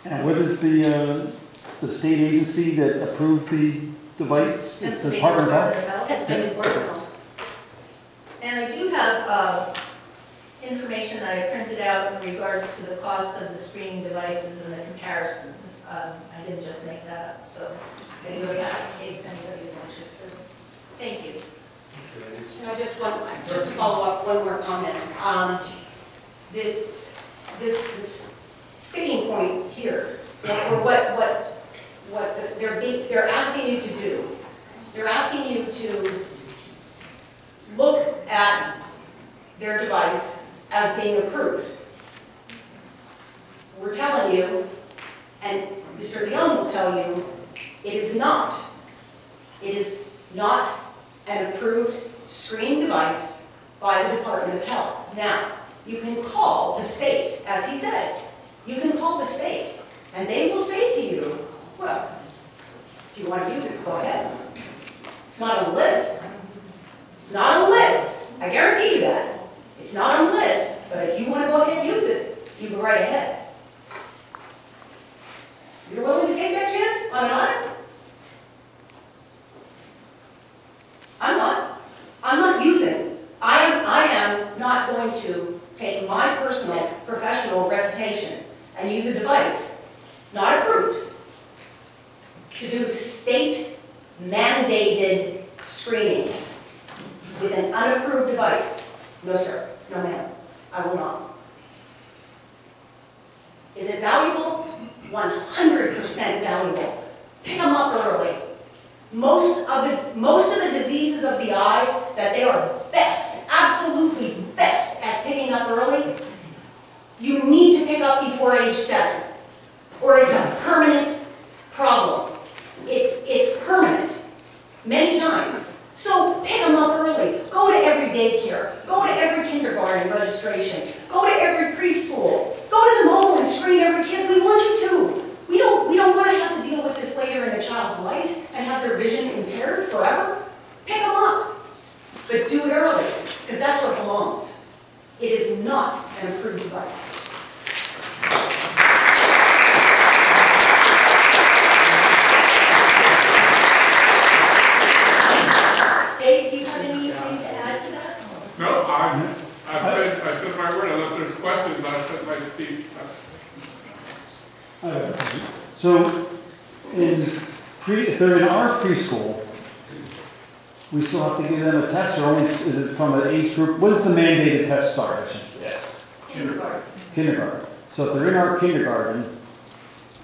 And what is the state agency that approved the device? It's the Department of Health? That's been important. And I do have information that I printed out in regards to the cost of the screening devices and the comparisons. I didn't just make that up, so they go that in case anybody is interested. Thank you. You know, just to follow up, one more comment. This sticking point here, or what they're asking you to do, they're asking you to look at their device as being approved. We're telling you, and Mr. Leon will tell you, it is not. It is not an approved screening device by the Department of Health. Now, you can call the state, as he said. You can call the state, and they will say to you, well, if you want to use it, go ahead. It's not on the list. It's not on the list. I guarantee you that. It's not on the list, but if you want to go ahead and use it, you go right ahead. You're willing to take that chance on an audit? I'm not. I'm not using. I am not going to take my personal professional reputation and use a device not approved to do state mandated screenings with an unapproved device. No, sir. No, ma'am. I will not. Is it valuable? 100% valuable. Pick them up early. Most of the diseases of the eye that they are best, absolutely best at picking up early, you need to pick up before age 7, or it's a permanent problem. It's permanent, many times. So pick them up early. Go to every daycare. Go to every kindergarten registration. Go to every preschool. Go to the mall and screen every kid. We want you to. We don't want to have to deal with this later in a child's life and have their vision impaired forever. Pick them up. But do it early, because that's where it belongs. It is not an approved device. Dave, do you have anything to add to that? No, I said my word. Unless there's questions, I said my piece. So, if they're in our preschool, we still have to give them a test, or only is it from an age group? When does the mandated test start? I should ask. Kindergarten. Kindergarten. So if they're in our kindergarten,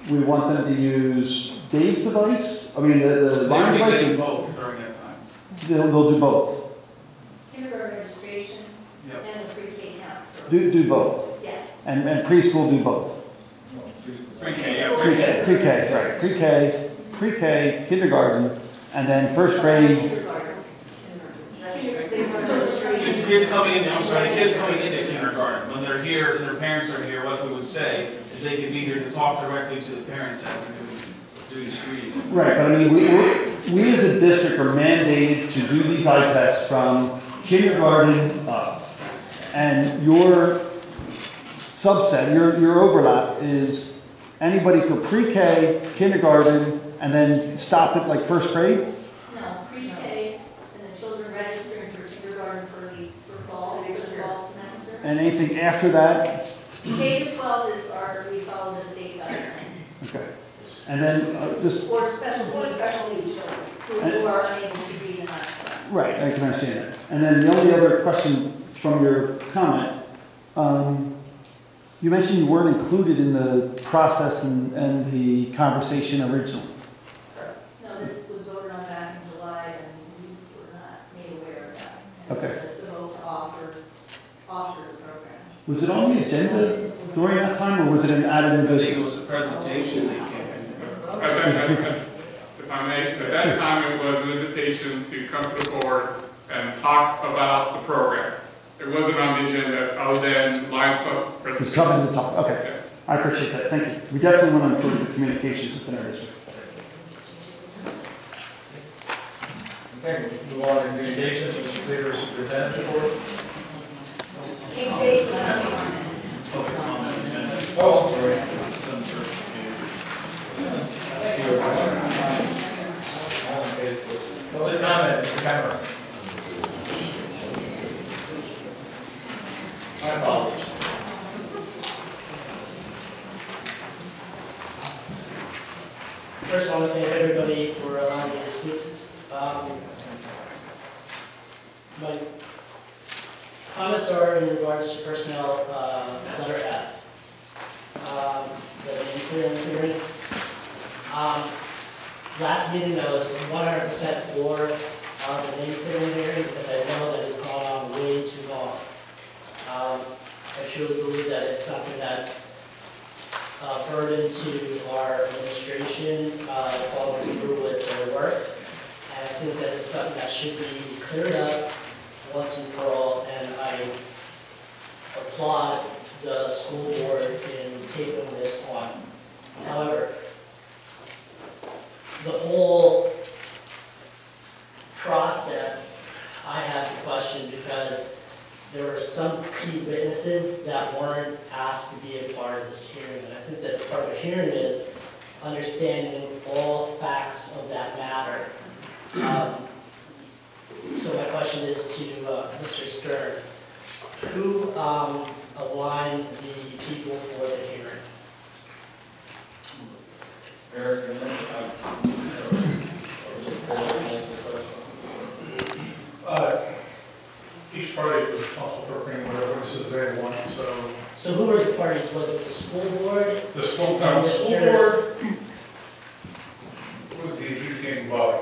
we want them to use Dave's device. I mean, the line They're device. getting both during that time. They'll do both. Kindergarten registration Yep. and the pre-K counts. Do both. Yes. And preschool do both. Pre-K, yeah, Pre-K, right. Pre-K, kindergarten, and then first grade. The kids coming into kindergarten, when they're here and their parents are here, what we would say is they can be here to talk directly to the parents as they're doing screening. Right, but I mean, we as a district are mandated to do these eye tests from kindergarten up. And your subset, your overlap is anybody for pre-K, kindergarten, and then stop at like first grade? No, pre-K, and the children registering for kindergarten for fall semester. And anything after that? K to 12 is we follow the state guidelines. Okay. And then just, Or special needs children who are unable to read and understand. right, I can understand that. And then the only other question from your comment. You mentioned you weren't included in the process and the conversation originally. No, this was voted on back in July, and we were not made aware of that. And Okay. it was the vote to offer the program. Was it on the agenda during that time, or was it an added I new think it business? was a presentation they came in. If I may, at that time, it was an invitation to come to the board and talk about the program. It wasn't on the agenda, other than Lions Club It's presentation. coming to the top, okay. I appreciate that, thank you. We definitely want to improve the communications within our district. Okay, we'll move on to communications, Mr. Cleaver, superintendent's report. K-State, Public comment agenda. Oh, I'm sorry. Some sort of- Thank you. Public comment, Mr. Cameron. My apologies. First, I want to thank everybody for allowing me to speak. My comments are in regards to personnel, letter F. The name clearing. Last meeting, I was 100% for the name clearing hearing because I know that it's gone on way too long. I truly believe that it's something that's a burden to our administration following through with their work. And I think that it's something that should be cleared up once and for all, and I applaud the school board in taking this on. However, the whole process, I have to question because there were some key witnesses that weren't asked to be a part of this hearing. And I think that part of the hearing is understanding all facts of that matter. So my question is to Mr. Stern. Who aligned the people for the hearing? Eric, and Each party was responsible for bringing whatever witnesses they want, so. So who were the parties? Was it the school board? The school board was the adjudicating body.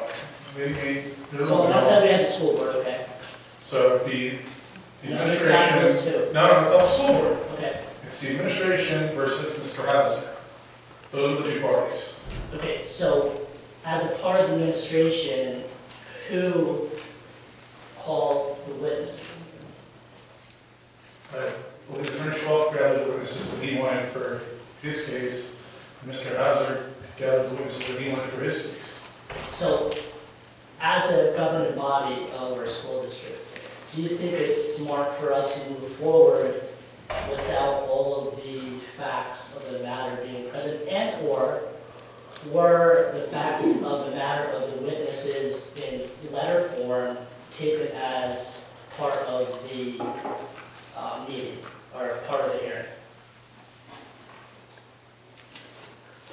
They made their So own. that's how we had the school board, okay? So it'd be the No, it's not those administration. two. No, it's not the school board. Okay, It's the administration versus Mr. Hauser. Those are the two parties. okay, so as a part of the administration, who called the witnesses? I believe Attorney Schwalk gathered the witnesses that he wanted for his case. Mr. Hauser gathered the witnesses that he wanted for his case. So, as a governing body of our school district, do you think it's smart for us to move forward without all of the facts of the matter being present, and or were the facts of the matter of the witnesses in letter form taken as part of the meeting, or part of the hearing?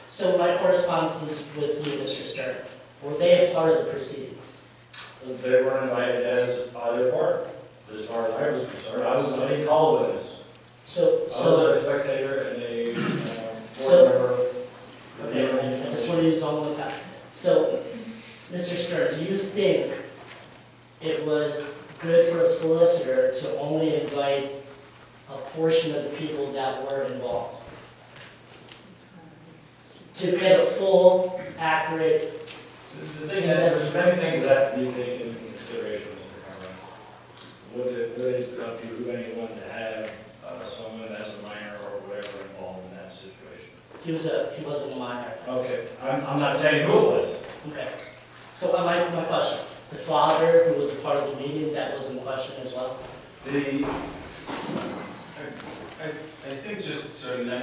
So my correspondence is with you, Mr. Stern. Were they a part of the proceedings? they weren't invited as either part, as far as I was concerned. I didn't call the witness. So, I was a spectator and a So- board member. okay, I just want to use all one time. So, Mr. Stern, do you think it was good for a solicitor to only invite a portion of the people that were involved? To get a full, accurate, The thing is, there's many things that have to be taken into consideration, Mr. Cameron. Would it behoove anyone to have someone as a minor or whatever involved in that situation? he wasn't a minor. Okay, I'm not saying who it was. Okay. So my question, the father who was a part of the meeting, that was in question as well? I think just so you know,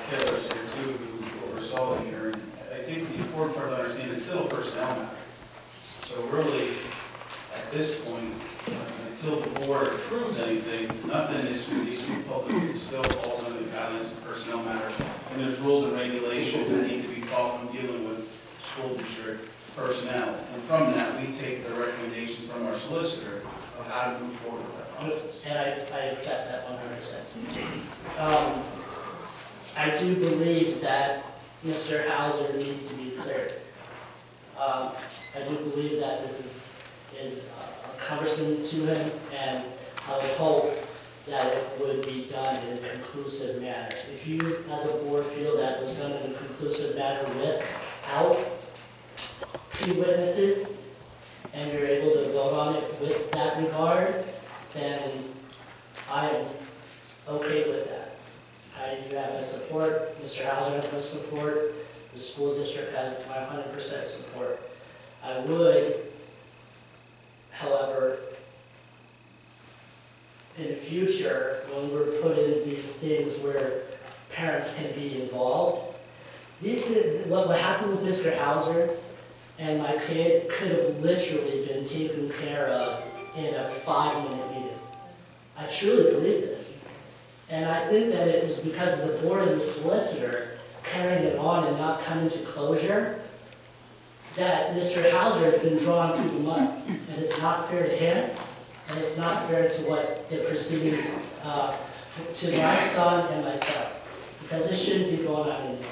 Taylor's here too, who oversaw the hearing. I think the important part to understand, it's still a personnel matter. So really, at this point, until the board approves anything, nothing is released to the public. It still falls under the guidelines of personnel matters. And there's rules and regulations that need to be followed when dealing with school district personnel. And from that, we take the recommendation from our solicitor of how to move forward with that process. And I accept that 100%. I do believe that Mr. Hauser needs to be cleared. I do believe that this is cumbersome to him, and I would hope that it would be done in a conclusive manner. If you, as a board, feel that it was done in a conclusive manner without key witnesses, and you're able to vote on it with that regard, then I am okay with that. I do have my support, Mr. Hauser has my support, the school district has my 100% support. I would, however, in the future, when we're putting these things where parents can be involved, what happened with Mr. Hauser and my kid could have literally been taken care of in a 5-minute meeting. I truly believe this. And I think that it is because of the board and the solicitor carrying it on and not coming to closure that Mr. Hauser has been drawn through the mud. And it's not fair to him, and it's not fair to what the proceedings, to my son and myself, because this shouldn't be going on anymore.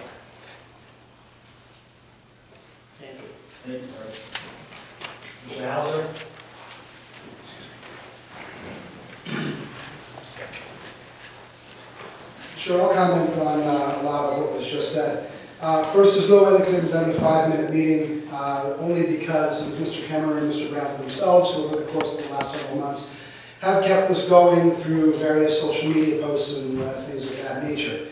Thank you. Thank you, Mr. Hauser? Sure, I'll comment on a lot of what was just said. First, there's no way that could have been done in a 5-minute meeting, only because it was Mr. Kemmer and Mr. Bradley themselves, who over the course of the last several months have kept this going through various social media posts and things of that nature.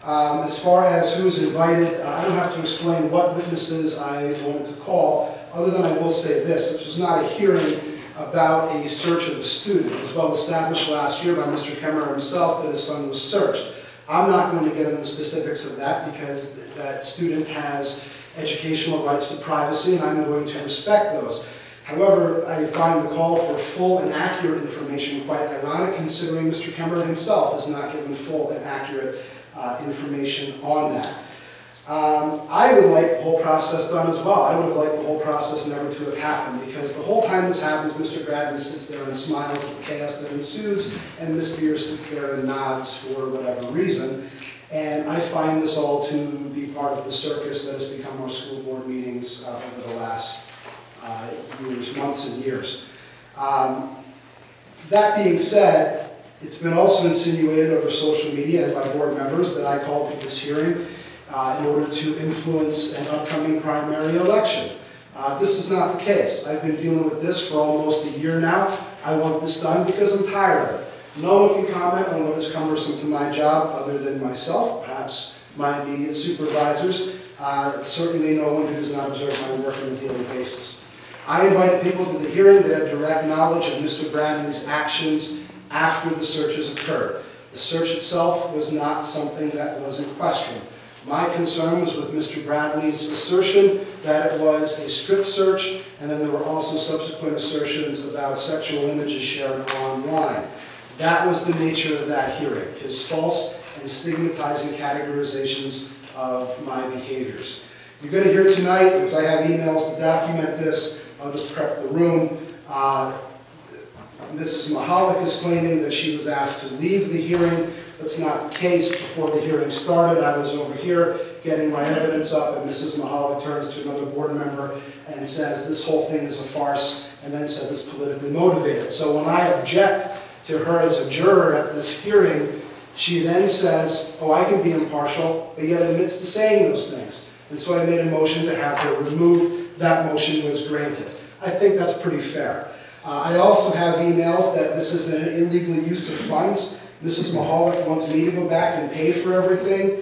As far as who's invited, I don't have to explain what witnesses I wanted to call, other than I will say this. This was not a hearing about a search of a student. It was well established last year by Mr. Kemmer himself that his son was searched. I'm not going to get into the specifics of that because that student has educational rights to privacy, and I'm going to respect those. However, I find the call for full and accurate information quite ironic, considering Mr. Kemmer himself has not given full and accurate information on that. I would like the whole process done as well. I would have liked the whole process never to have happened, because the whole time this happens, Mr. Bradley sits there and smiles at the chaos that ensues, and Ms. Beers sits there and nods for whatever reason. And I find this all to be part of the circus that has become our school board meetings over the last years, months and years. That being said, it's been also insinuated over social media and by board members that I called for this hearing in order to influence an upcoming primary election. This is not the case. I've been dealing with this for almost a year now. I want this done because I'm tired of it. No one can comment on what is cumbersome to my job other than myself, perhaps my immediate supervisors. Certainly no one who does not observe my work on a daily basis. I invited people to the hearing that had direct knowledge of Mr. Bradley's actions after the searches occurred. The search itself was not something that was in question. My concern was with Mr. Bradley's assertion that it was a strip search, and then there were also subsequent assertions about sexual images shared online. That was the nature of that hearing, his false and stigmatizing categorizations of my behaviors. You're going to hear tonight, because I have emails to document this, I'll just prep the room. Mrs. Mahalik is claiming that she was asked to leave the hearing. That's not the case. Before the hearing started, I was over here getting my evidence up, and Mrs. Mahalik turns to another board member and says this whole thing is a farce, and then says it's politically motivated. So when I object to her as a juror at this hearing, she then says, oh, I can be impartial, but yet admits to saying those things. And so I made a motion to have her removed. That motion was granted. I think that's pretty fair. I also have emails that this is an illegal use of funds. Mrs. Mahalik wants me to go back and pay for everything.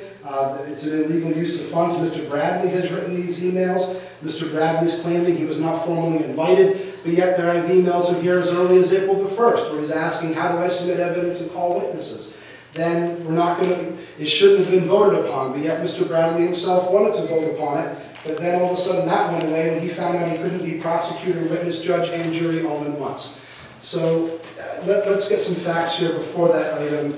It's an illegal use of funds. Mr. Bradley has written these emails. Mr. Bradley's claiming he was not formally invited, but yet there I have emails in here as early as April the 1st, where he's asking, how do I submit evidence and call witnesses? Then we're not going to, it shouldn't have been voted upon, but yet Mr. Bradley himself wanted to vote upon it, but then all of a sudden that went away when he found out he couldn't be prosecutor, witness, judge, and jury all in once. So let's get some facts here before that item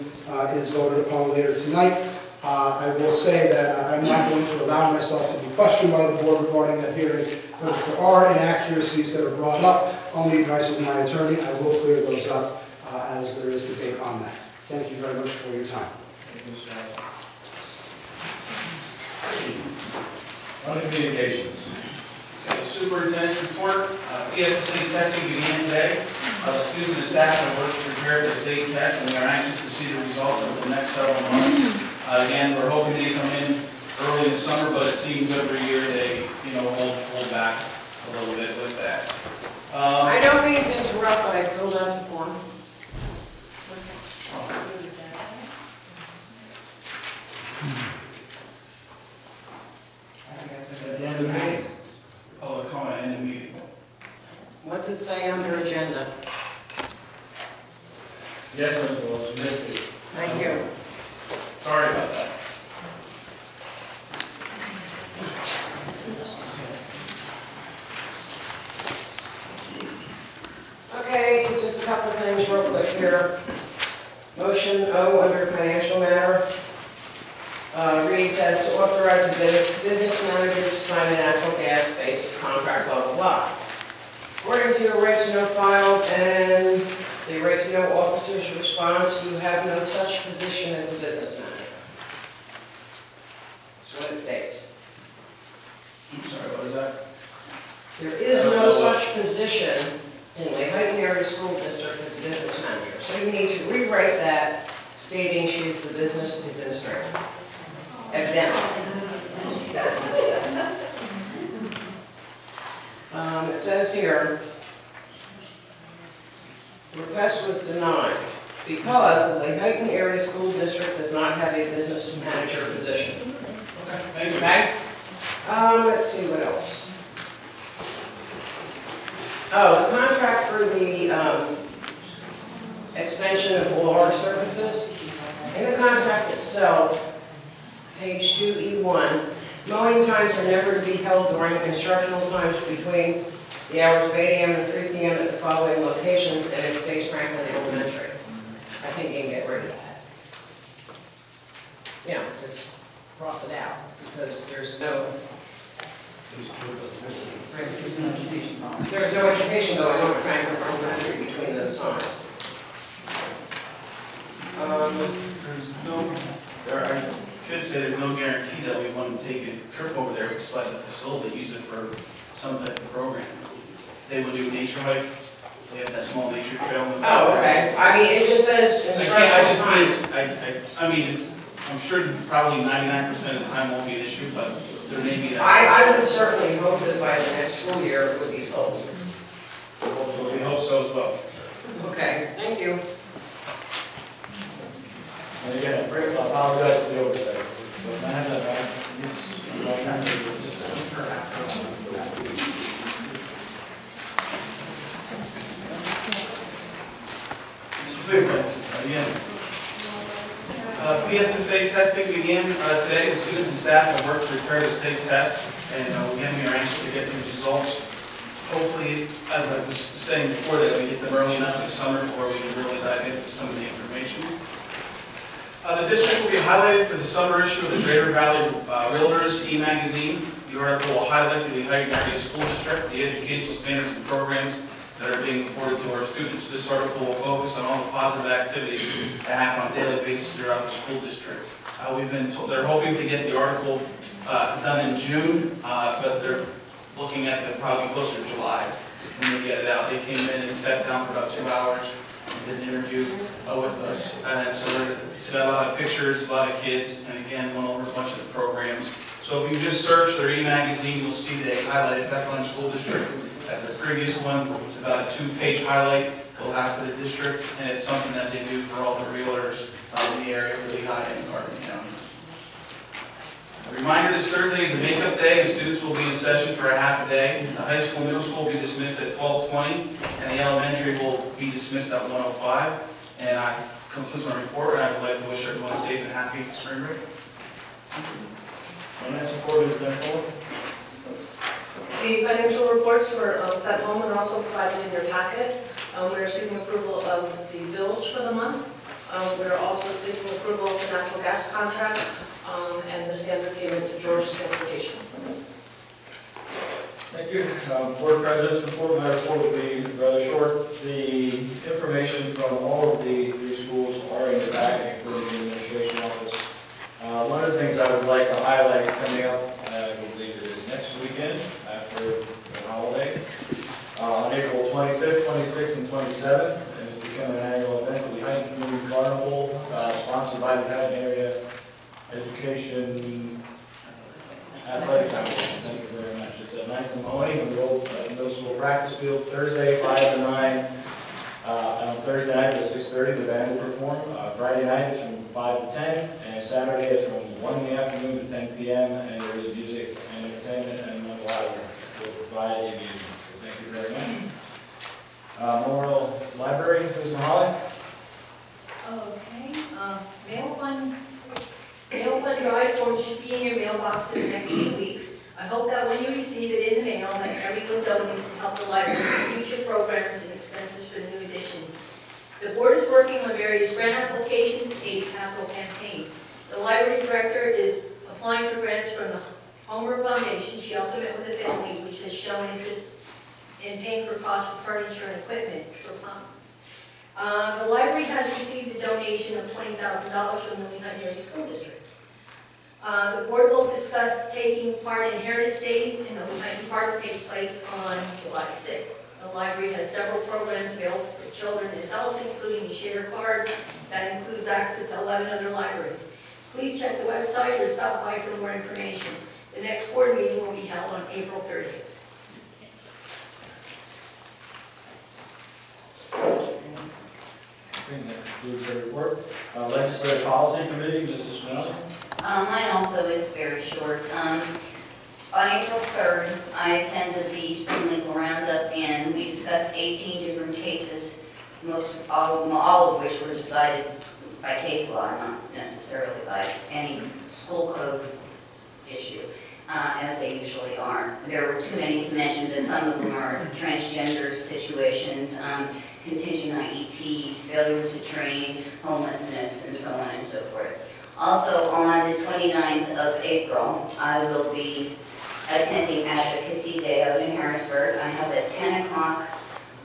is voted upon later tonight. I will say that I'm not going to allow myself to be questioned by the board regarding that hearing, but if there are inaccuracies that are brought up only advice of my attorney. I will clear those up as there is debate on that. Thank you very much for your time. Thank you, Mr. Howard. On to communications. Okay, superintendent's report, PSSA testing began today. The students and staff have worked to prepare for the state test, and we are anxious to see the results over the next several months. Again, we're hoping they come in early in the summer, but it seems every year they, hold back a little bit with that. I don't mean to interrupt, but I filled out the form. At the end of the meeting. Public comment in the meeting. What's it say under agenda? Yes, Mr. Wilson, yes, please. Thank you. Sorry about that. Okay, just a couple of things real quick here. Motion O under financial matter reads as to authorize a business manager to sign a natural gas-based contract, blah, blah, blah. According to your right to know file and the right to know officer's response, you have no such position as a business manager. That's what it states. I'm sorry, what is that? There is no such position in Lehighton Area School District as a business manager. So you need to rewrite that stating she is the business administrator. Evidently. It says here, request was denied because the Lehighton Area School District does not have a business manager position. Okay, thank you. Okay? Let's see what else. Oh, the contract for the extension of all our services. In the contract itself, page 2E1, mowing times are never to be held during instructional times between the hours of 8 a.m. and 3 p.m. at the following locations, and it states Franklin Elementary. I think you can get rid of that. Yeah, just cross it out, because there's no education going on at Franklin Elementary between those times. I could say there's no guarantee that we want to take a trip over there, just like the facility, use it for some type of program. They would do nature hike, they have that small nature trail. Oh, okay. I mean, it just says instructional times. I mean, I'm sure probably 99% of the time won't be an issue, but there may be that. I would certainly hope that by the next school year it would be solved. We hope so as well. Okay, thank you. And again, I apologize for the oversight. Again, PSSA testing began today. The students and staff have worked to prepare the state test, and again, we are anxious to get these results. Hopefully, as I was saying before, that we get them early enough this summer where we can really dive into some of the information. The district will be highlighted for the summer issue of the Greater Valley Realtors e-magazine. The article will highlight the Lehighton Area School District, the educational standards and programs that are being afforded to our students. This article will focus on all the positive activities that happen on a daily basis throughout the school district. We've been told they're hoping to get the article done in June, but they're looking at the probably closer to July when they get it out. They came in and sat down for about 2 hours and did an interview with us. And so it's got a lot of pictures, a lot of kids, and again, went over a bunch of the programs. So if you just search their e-magazine, you'll see they highlighted Bethlehem School District. At the previous one, it's about a 2-page highlight they'll have for the district, and it's something that they do for all the realtors in the area for Lehigh and Garden County. A reminder, this Thursday is a makeup day, and students will be in session for a half a day. The high school, middle school will be dismissed at 12:20, and the elementary will be dismissed at 1:05. And that concludes my report, and I would like to wish everyone a safe and happy spring break. Finance report is then forward. The financial reports were sent home and also provided in your packet. We're seeking approval of the bills for the month. We're also seeking approval of the natural gas contract and the standard payment to Georgia Transportation. Thank you. Board President's report, my report will be rather short. The information from all of the three schools are in the packet, including the administration office. One of the things I would like to highlight coming up, I believe it is next weekend after the holiday, on April 25th, 26th, and 27th, and it's becoming an annual event, the Heighton Community Carnival, sponsored by the Heighton Area Education Athletic Foundation. Thank you very much. It's at 9th and Mahoney in the old middle school practice field, Thursday 5 to 9. On Thursday night at 6:30, the band will perform. Friday night is from 5 to 10, and Saturday is from 1 in the afternoon to 10 p.m. And there is music and entertainment, and the library will provide the amusements. So thank you very much. Memorial Library, Ms. Mahali. Okay, mail fund drive form should be in your mailbox in the next few weeks. I hope that when you receive it in the mail, that everyone donates to help the library with future programs and expenses for the new edition. The board is working on various grant applications to aid the capital campaign. The library director is applying for grants from the Homer Foundation. She also met with the family, which has shown interest in paying for costs for furniture and equipment for pump. The library has received a donation of $20,000 from the Lehigh Area School District. The board will discuss taking part in Heritage Days, and the Lehigh Park will take place on July 6th. The library has several programs available for children and adults, including a share card that includes access to 11 other libraries. Please check the website or stop by for more information. The next board meeting will be held on April 30th. That concludes the report. Legislative Policy Committee, Mrs. Snell. Mine also is very short. On April 3rd, I attended the Spring Legal Roundup, and we discussed 18 different cases, all of which were decided by case law, not necessarily by any school code issue, as they usually are. There were too many to mention, but some of them are transgender situations, contingent IEPs, failure to train, homelessness, and so on and so forth. Also, on the 29th of April, I will be attending Advocacy Day out in Harrisburg. I have a 10 o'clock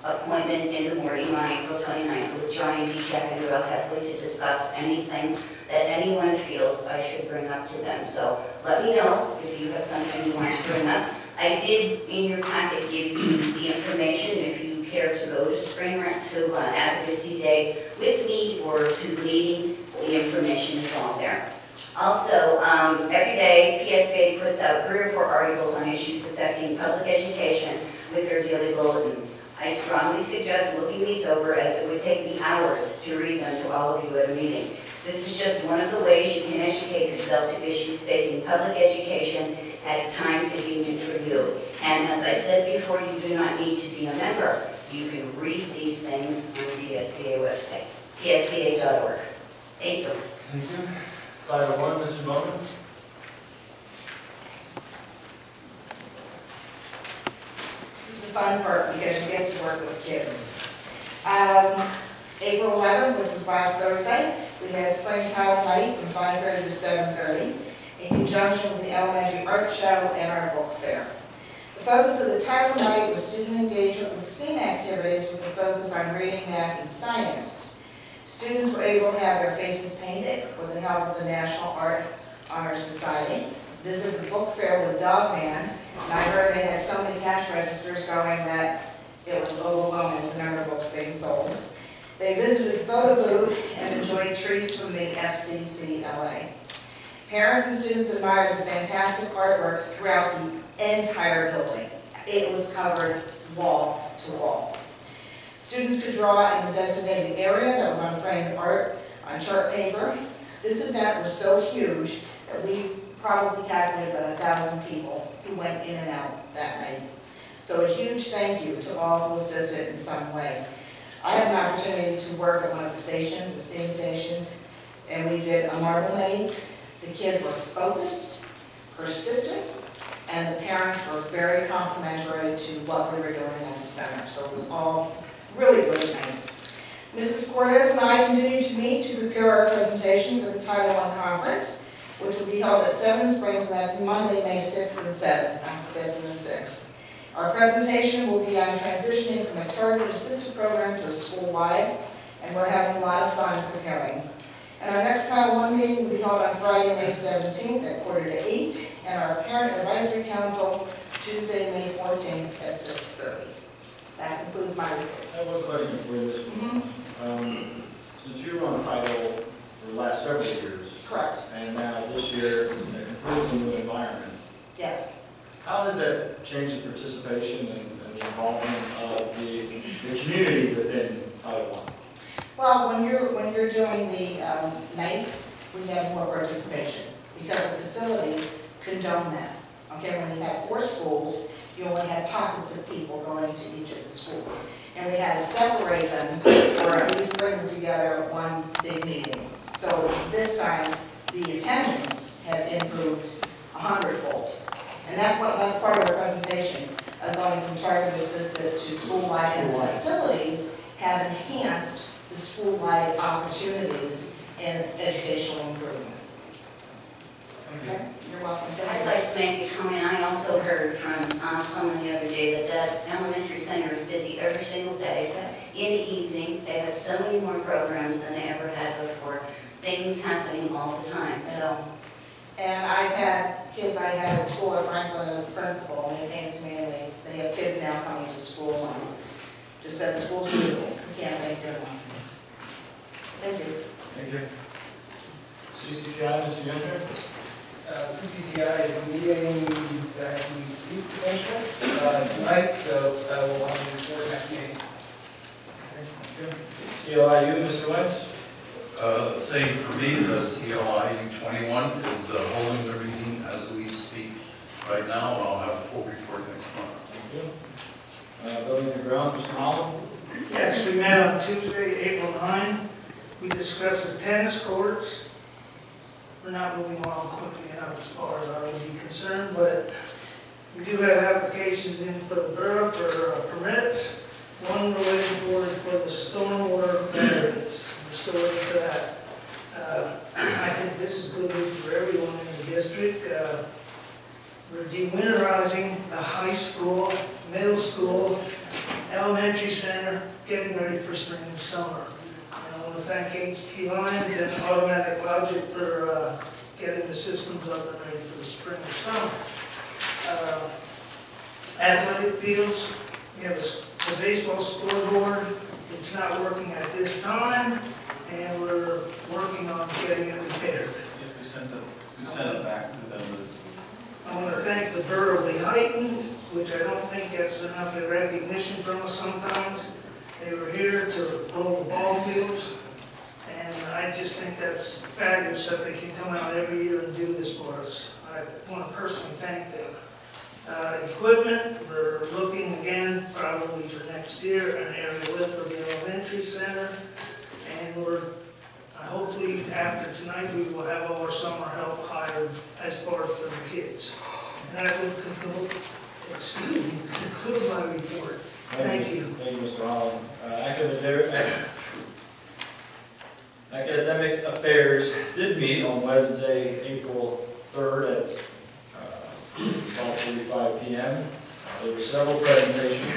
appointment in the morning on April 29th with Johnny DeCheck and Bill Heffley to discuss anything that anyone feels I should bring up to them. So let me know if you have something you want to bring up. I did, in your packet, give you the information if you care to go to Advocacy Day with me or to the meeting. The information is all there. Also, every day, PSBA puts out 3 or 4 articles on issues affecting public education with their daily bulletin. I strongly suggest looking these over, as it would take me hours to read them to all of you at a meeting. This is just one of the ways you can educate yourself to issues facing public education at a time convenient for you. And as I said before, you do not need to be a member. You can read these things on the PSBA website, psba.org. Thank you. Thank you. Item 1, Mrs. Bowman. This is a fun part because you get to work with kids. April 11th, which was last Thursday, we had Spring Tile Night from 5:30 to 7:30 in conjunction with the Elementary Art Show and our book fair. The focus of the Tile Night was student engagement with STEAM activities with a focus on reading, math, and science. Students were able to have their faces painted with the help of the National Art Honor Society. Visited the book fair with a dog man, and I heard they had so many cash registers going that it was overwhelming with the number of books being sold. They visited the photo booth and enjoyed treats from the FCCLA. Parents and students admired the fantastic artwork throughout the entire building. It was covered wall to wall. Students could draw in a designated area that was on framed art on chart paper. This event was so huge that we probably calculated about 1,000 people who went in and out that night. So a huge thank you to all who assisted in some way. I had an opportunity to work at one of the stations, the STEAM stations, and we did a marble maze. The kids were focused, persistent, and the parents were very complimentary to what we were doing at the center. So it was all really great night. Mrs. Cortez and I continue to meet to prepare our presentation for the Title I Conference, which will be held at Seven Springs, and that's Monday, May 6th and 7th, not the 5th and the 6th. Our presentation will be on transitioning from a targeted assisted program to a school-wide, and we're having a lot of fun preparing. And our next Title I meeting will be held on Friday, May 17th at 7:45, and our Parent Advisory Council Tuesday, May 14th at 6:30. That concludes my report. I have one question for you, Ms. Moore. Since you were on title for the last several years, Correct. and now this year, in a completely new environment, Yes. how does that change the participation and the involvement of the community within Title I? Well, when you're doing the nights, we have more participation because the facilities condone that. Okay, when you had 4 schools, you only had pockets of people going to each of the schools. And we had to separate them or at least bring them together at one big meeting. So this time, the attendance has improved 100-fold. And that's part of our presentation, of going from targeted assisted to school-wide, and the facilities have enhanced the school-wide opportunities in educational improvement. Okay, you're welcome. I'd like to make a comment. I also heard from someone the other day that elementary center is busy every single day. In the evening, they have so many more programs than they ever had before. Things happening all the time, so. And I've had kids I had at school at Franklin as principal, and they came to me and they have kids now coming to school and just said the school's beautiful. We can't thank you enough. Thank you. Thank you. CCTI, Mr. Yenter? CCTI is meeting as we speak potentially tonight, so we'll have a report next meeting. CLIU, Mr. Wentz? Same for me, the CLIU 21 is holding the meeting as we speak right now, and I'll have a full report next month. Thank you. Buildings and grounds, Mr. Holland? Yes, we met on Tuesday, April 9. We discussed the tennis courts. We're not moving along quickly enough as far as I would be concerned, but we do have applications in for the borough for permits. One we're waiting for is for the stormwater batteries. We're still waiting for that. I think this is good news for everyone in the district. We're dewinterizing the high school, middle school, elementary center, getting ready for spring and summer. I want to thank HT Lions and Automatic Logic for getting the systems up and ready for the spring and summer. Athletic fields, we have the baseball scoreboard. It's not working at this time, and we're working on getting it repaired. If we sent it back to them. I want to thank the Borough of Lehighton, which I don't think gets enough recognition from us sometimes. They were here to roll the ball fields, and I just think that's fabulous that they can come out every year and do this for us. I want to personally thank them. Equipment, we're looking again probably for next year, an area lift for the elementary center, and we're hopefully after tonight we will have all our summer help hired as far as for the kids. And that will conclude my report. Thank you. Thank you, Mr. Holland. Academic Affairs did meet on Wednesday, April 3rd at 12:45 p.m. There were several presentations,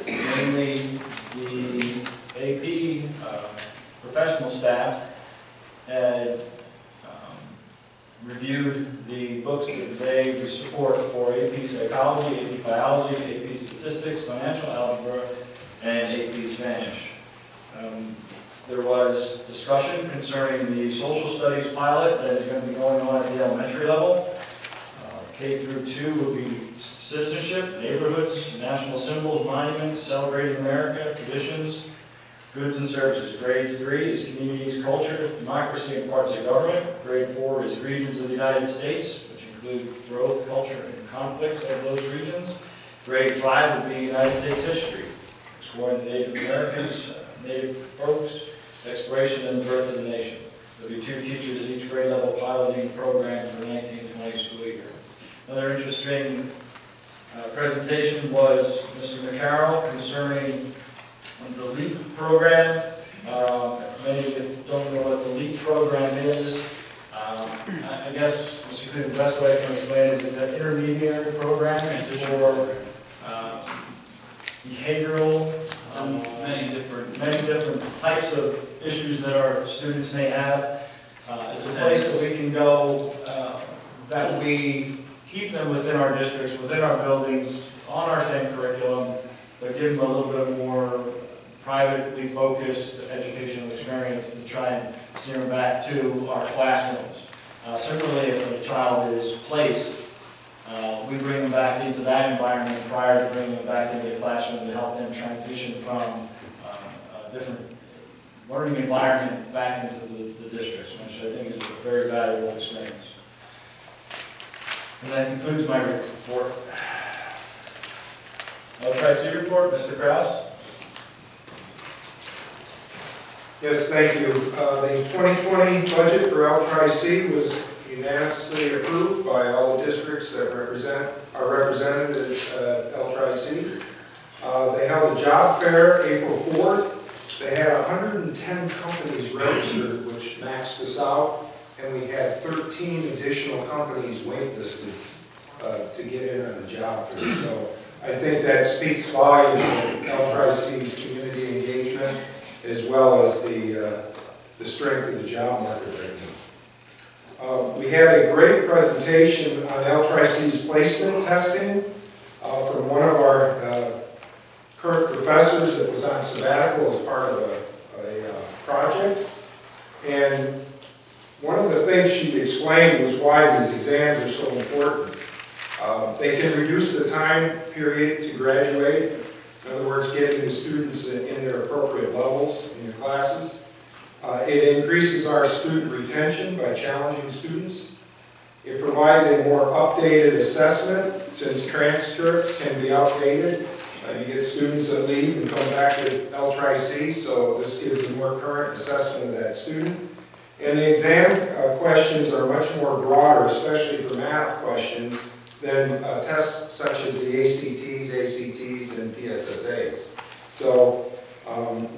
mainly the AP professional staff had reviewed the books that they support for AP Psychology, AP Biology, AP Statistics, Financial Algebra, and AP Spanish. There was discussion concerning the social studies pilot that is going to be going on at the elementary level. K through 2 will be citizenship, neighborhoods, national symbols, monuments, celebrating America, traditions, goods and services. Grades 3 is communities, culture, democracy, and parts of government. Grade 4 is regions of the United States, which include growth, culture, and conflicts of those regions. Grade 5 would be United States history, exploring the Native Americans, Native folks, exploration and the birth of the nation. There'll be 2 teachers at each grade level piloting programs for the 1920 school year. Another interesting presentation was Mr. McCarroll concerning the LEAP program. Many of you don't know what the LEAP program is. I guess, Mr. Coogan, the best way I can explain it is that intermediary program is for behavioral, many different types of issues that our students may have. It's a place that we can go, that we keep them within our districts, within our buildings, on our same curriculum, but give them a little bit more privately focused educational experience to try and steer them back to our classrooms. Similarly, if a child is placed, we bring them back into that environment prior to bringing them back into the classroom to help them transition from a different learning environment back into the districts, which I think is a very valuable experience. And that concludes my report. LTRI-C report, Mr. Kraus. Yes, thank you. The 2020 budget for LTRI-C was unanimously approved by all the districts that are represented at LTRI-C. They held a job fair April 4th. They had 110 companies registered, which maxed us out, and we had 13 additional companies waitlisted to get in on the job fair. So I think that speaks volumes of LTRI-C's community engagement, as well as the strength of the job market right now. We had a great presentation on LTRI-C's placement testing from one of our current professors that was on sabbatical as part of a project. And one of the things she explained was why these exams are so important. They can reduce the time period to graduate. In other words, getting the students in their appropriate levels in your classes. It increases our student retention by challenging students. It provides a more updated assessment since transcripts can be outdated. You get students that leave and come back to LTRI-C, so this gives a more current assessment of that student. And the exam questions are much more broader, especially for math questions, than tests such as the ACTs, and PSSAs. So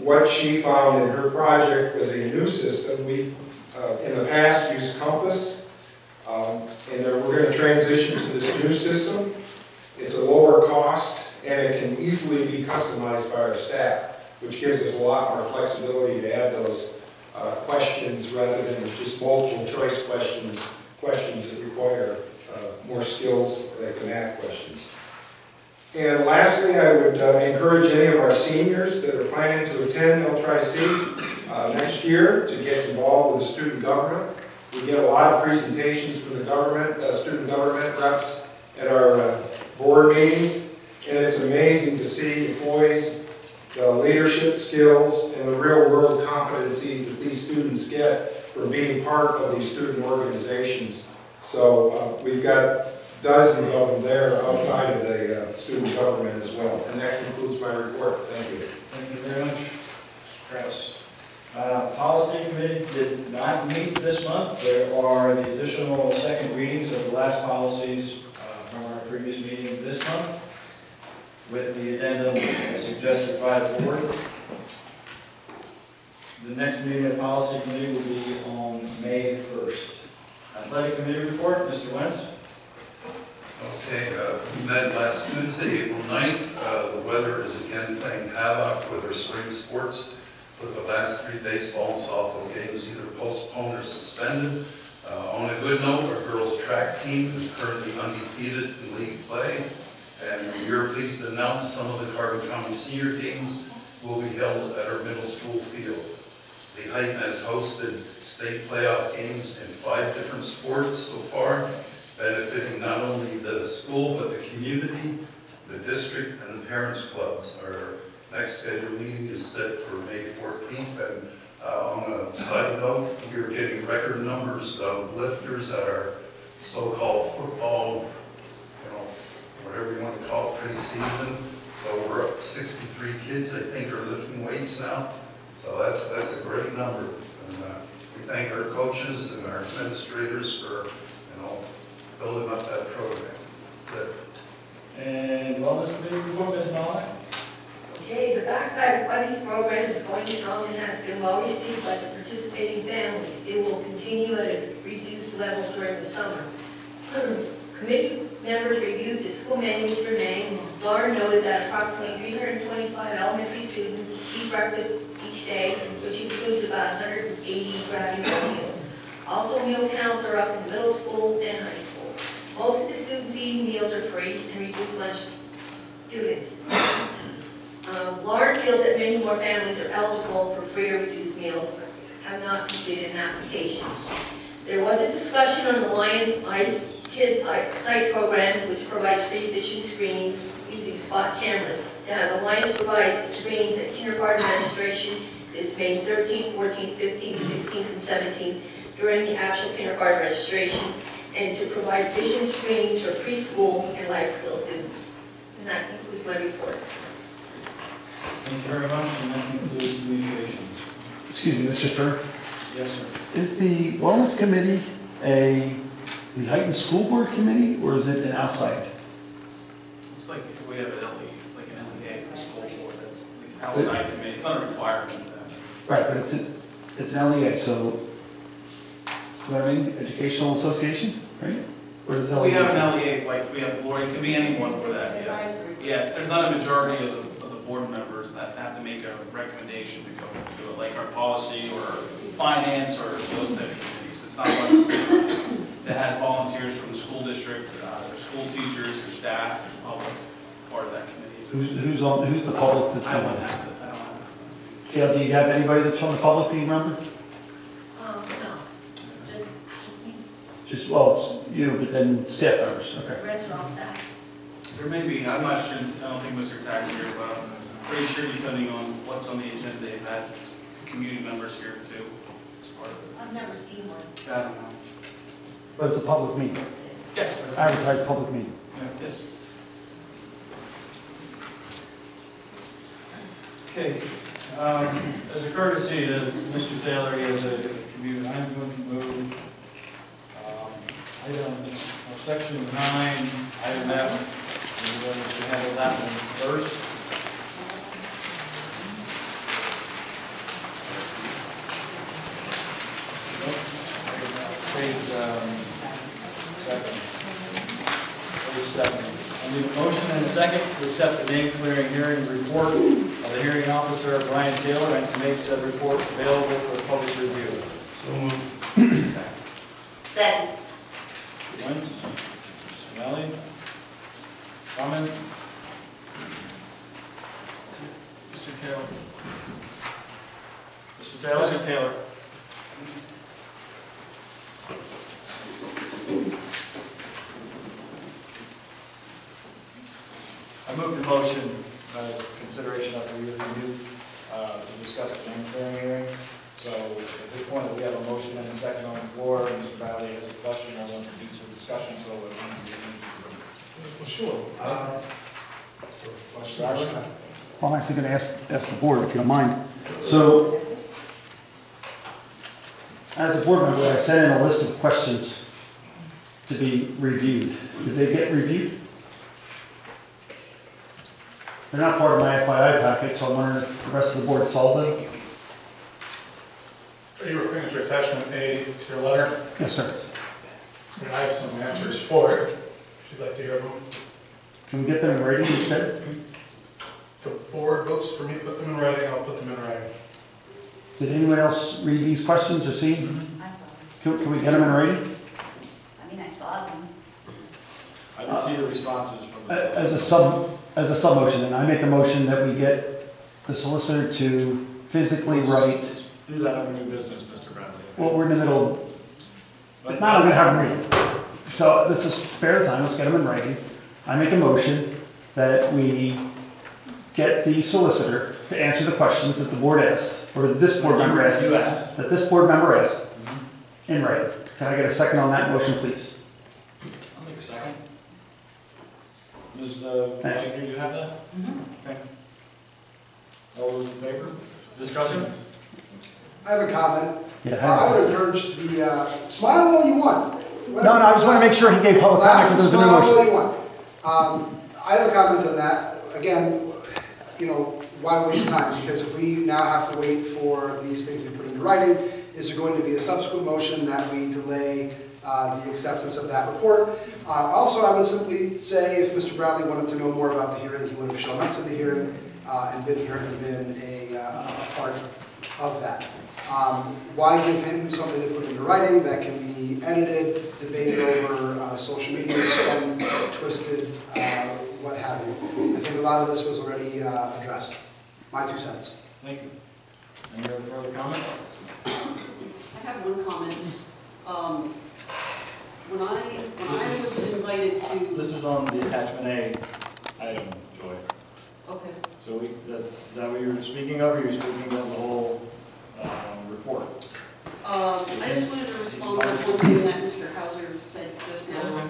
what she found in her project was a new system. We, in the past, used Compass, and we're going to transition to this new system. It's a lower cost, and it can easily be customized by our staff, which gives us a lot more flexibility to add those questions rather than just multiple choice questions that require more skills like the math questions. And lastly, I would encourage any of our seniors that are planning to attend LTRI-C next year to get involved with the student government. We get a lot of presentations from the government, student government reps at our board meetings, and it's amazing to see employees, the leadership skills, and the real-world competencies that these students get from being part of these student organizations. So we've got dozens of them there outside of the student government as well. And that concludes my report. Thank you. Thank you very much, Mr. Kraus. Policy Committee did not meet this month. There are the additional second readings of the last policies from our previous meeting this month, with the addendum suggested by the board. The next meeting of the Policy Committee will be on May 1st. Athletic Committee report, Mr. Wentz. Okay, we met last Tuesday, April 9th. The weather is again playing havoc with our spring sports, with the last 3 baseball and softball games either postponed or suspended. On a good note, our girls' track team is currently undefeated in league play, and we are pleased to announce some of the Carbon County senior games will be held at our middle school field. The Heighton has hosted state playoff games in 5 different sports so far, benefiting not only the school but the community, the district, and the parents' clubs. Our next scheduled meeting is set for May 14th, and on a side note, we are getting record numbers of lifters at our so-called football, whatever you want to call it, pre-season. So we're up 63 kids, I think, are lifting weights now. So that's a great number. And we thank our coaches and our administrators for, building up that program. That's it. And Wellness Committee report, Ms. Malik. Okay, the Backpack Buddies program is going strong and has been well received by the participating families. It will continue at a reduced levels during the summer. Committee members reviewed the school menus for May. Lauren noted that approximately 325 elementary students eat breakfast each day, which includes about 180 graduate meals. Also, meal counts are up in middle school and high school. Most of the students eating meals are free and reduced lunch students. Lauren feels that many more families are eligible for free or reduced meals, but have not completed an application. There was a discussion on the Lions Ice Kids site program, which provides free vision screenings using spot cameras. The Lions provide screenings at kindergarten registration this May 13th, 14th, 15th, 16th, and 17th during the actual kindergarten registration, and to provide vision screenings for preschool and life skill students. And that concludes my report. Thank you very much, and that concludes communications. Excuse me, Mr. Stern. Yes, sir. Is the Wellness Committee the Heighton School Board Committee, or is it an outside? It's like we have an like an LEA for the school board, that's the outside committee, it's not a requirement. Right, but it's an LEA, so Learning Educational Association, right? Or is We have an LEA, like we have Lori, it could be anyone for that, yeah. Yes, there's not a majority of the board members that have to make a recommendation to go do it, like our policy or finance or those type of committees. It's not one of the that has volunteers from the school district, their school teachers, their staff, there's public part of that committee. Who's the public that's I on don't it? have it, I don't have it. Gail, do you have anybody that's from the public, do you remember? No, just me. Just, well, it's you, but then staff members, okay. The rest are all staff. There may be, I'm not sure, I don't think Mr. Tagg's here, but I'm pretty sure depending on what's on the agenda, they've had community members here too, as part of it. I've never seen one. I don't know. But it's a public meeting, Yes. advertised public meeting. Yeah, yes. Okay, as a courtesy to Mr. Taylor, he has a community, I'm going to move item, section 9, item F. We're going to handle that one first. Page 7. I need a motion and a second to accept the name clearing hearing report of the hearing officer, Brian Taylor, and to make said report available for public review. So moved. Second. Wentz, Mr. Melly, comments? Mr. Taylor. Mr. Taylor? Mr. Taylor. I move the motion as consideration of the review to discuss the name clearing hearing. So at this point, we have a motion and a second on the floor. Mr. Bradley has a question or wants to do some discussion, so we're going to get into Well, sure. Mr. Bradley? Well, I'm actually going to ask the board, if you don't mind. So, as a board member, I sent in a list of questions to be reviewed. Did they get reviewed? They're not part of my FYI packet, so I'm wondering if the rest of the board saw them. Are you referring to attachment A to your letter? Yes, sir. I mean, I have some answers for it, if you'd like to hear them. Can we get them in writing instead? The board votes for me to put them in writing, I'll put them in writing. Did anyone else read these questions or see them? I saw them. Can we get them in writing? I mean, I saw them. I didn't see the responses from the... As a sub motion, and I make a motion that we get the solicitor to physically write. Do that under new business, Mr. Bradley. Well, we're in the middle. If not, I'm going to have them read. So let's just spare the time. Let's get them in writing. I make a motion that we get the solicitor to answer the questions that the board asked, or that this board member asked. You asked. That this board member asked in writing. Can I get a second on that motion, please? I'll make a second. Ms. Thank Wagner, you have that? Okay. All those in favor? Discussion? I have a comment. Yeah, I would encourage the, smile all you want. No, I just want to make sure he gave public comment because there's a new Smile all motion. you want. I have a comment on that. Again, you know, why waste time? Because if we now have to wait for these things to be put into writing, is there going to be a subsequent motion that we delay the acceptance of that report. Also, I would simply say if Mr. Bradley wanted to know more about the hearing, he would have shown up to the hearing and been here and been a part of that. Why give him something to put into writing that can be edited, debated over social media, spun, twisted, what have you? I think a lot of this was already addressed. My 2 cents. Thank you. Any other further comment? I have one comment. When I was invited to... This was on the attachment A item, Joy. Okay. So is that what you were speaking of, or you're speaking of the whole report? I just wanted to respond to one thing that Mr. Hauser said just now.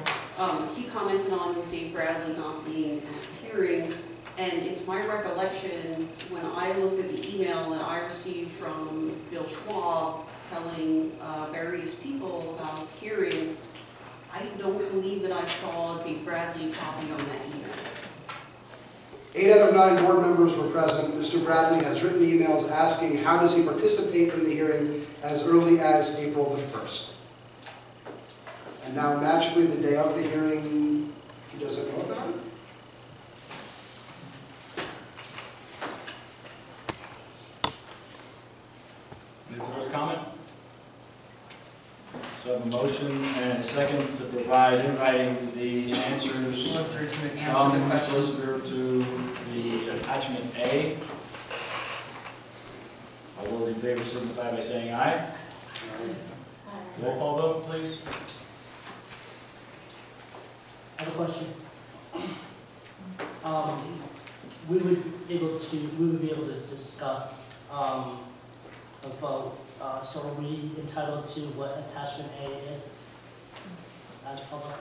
He commented on Dave Bradley not being at the hearing, and it's my recollection when I looked at the email that I received from Bill Schwab telling various people about the hearing, I don't believe that I saw Dave Bradley copy on that email. 8 out of 9 board members were present. Mr. Bradley has written emails asking how does he participate in the hearing as early as April the 1st. And now magically the day of the hearing, he doesn't know about it? Any further comment? So I have a motion and a second to provide in writing the answers from the solicitor to the attachment A. All those in favor signify by saying aye. Roll call vote, please. I have a question. We would be able to discuss about. So are we entitled to what attachment A is as public?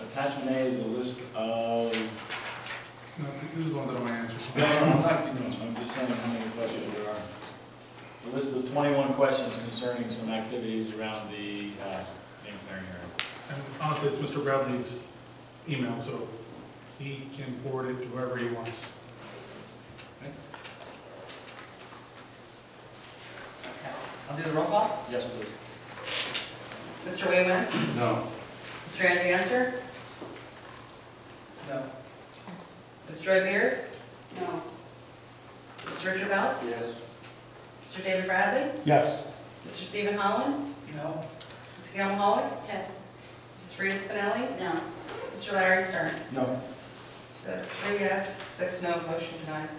Attachment A is a list of... No, these are the ones that I'm going to answer. No, I'm just saying how many questions there are. A list of 21 questions concerning some activities around the name clearing hearing. And honestly, it's Mr. Bradley's email, so he can forward it to whoever he wants. I'll do the roll call. Yes, please. Mr. Wayne Wentz? No. Mr. Andrew Answer? No. Ms. Joy Beers? No. Mr. Richard Belts? Yes. Mr. David Bradley? Yes. Mr. Stephen Holland? No. Ms. Gail Mahalik? Yes. Mrs. Rita Spinelli? No. Mr. Larry Stern? No. So that's 3 yes, 6 no, motion denied.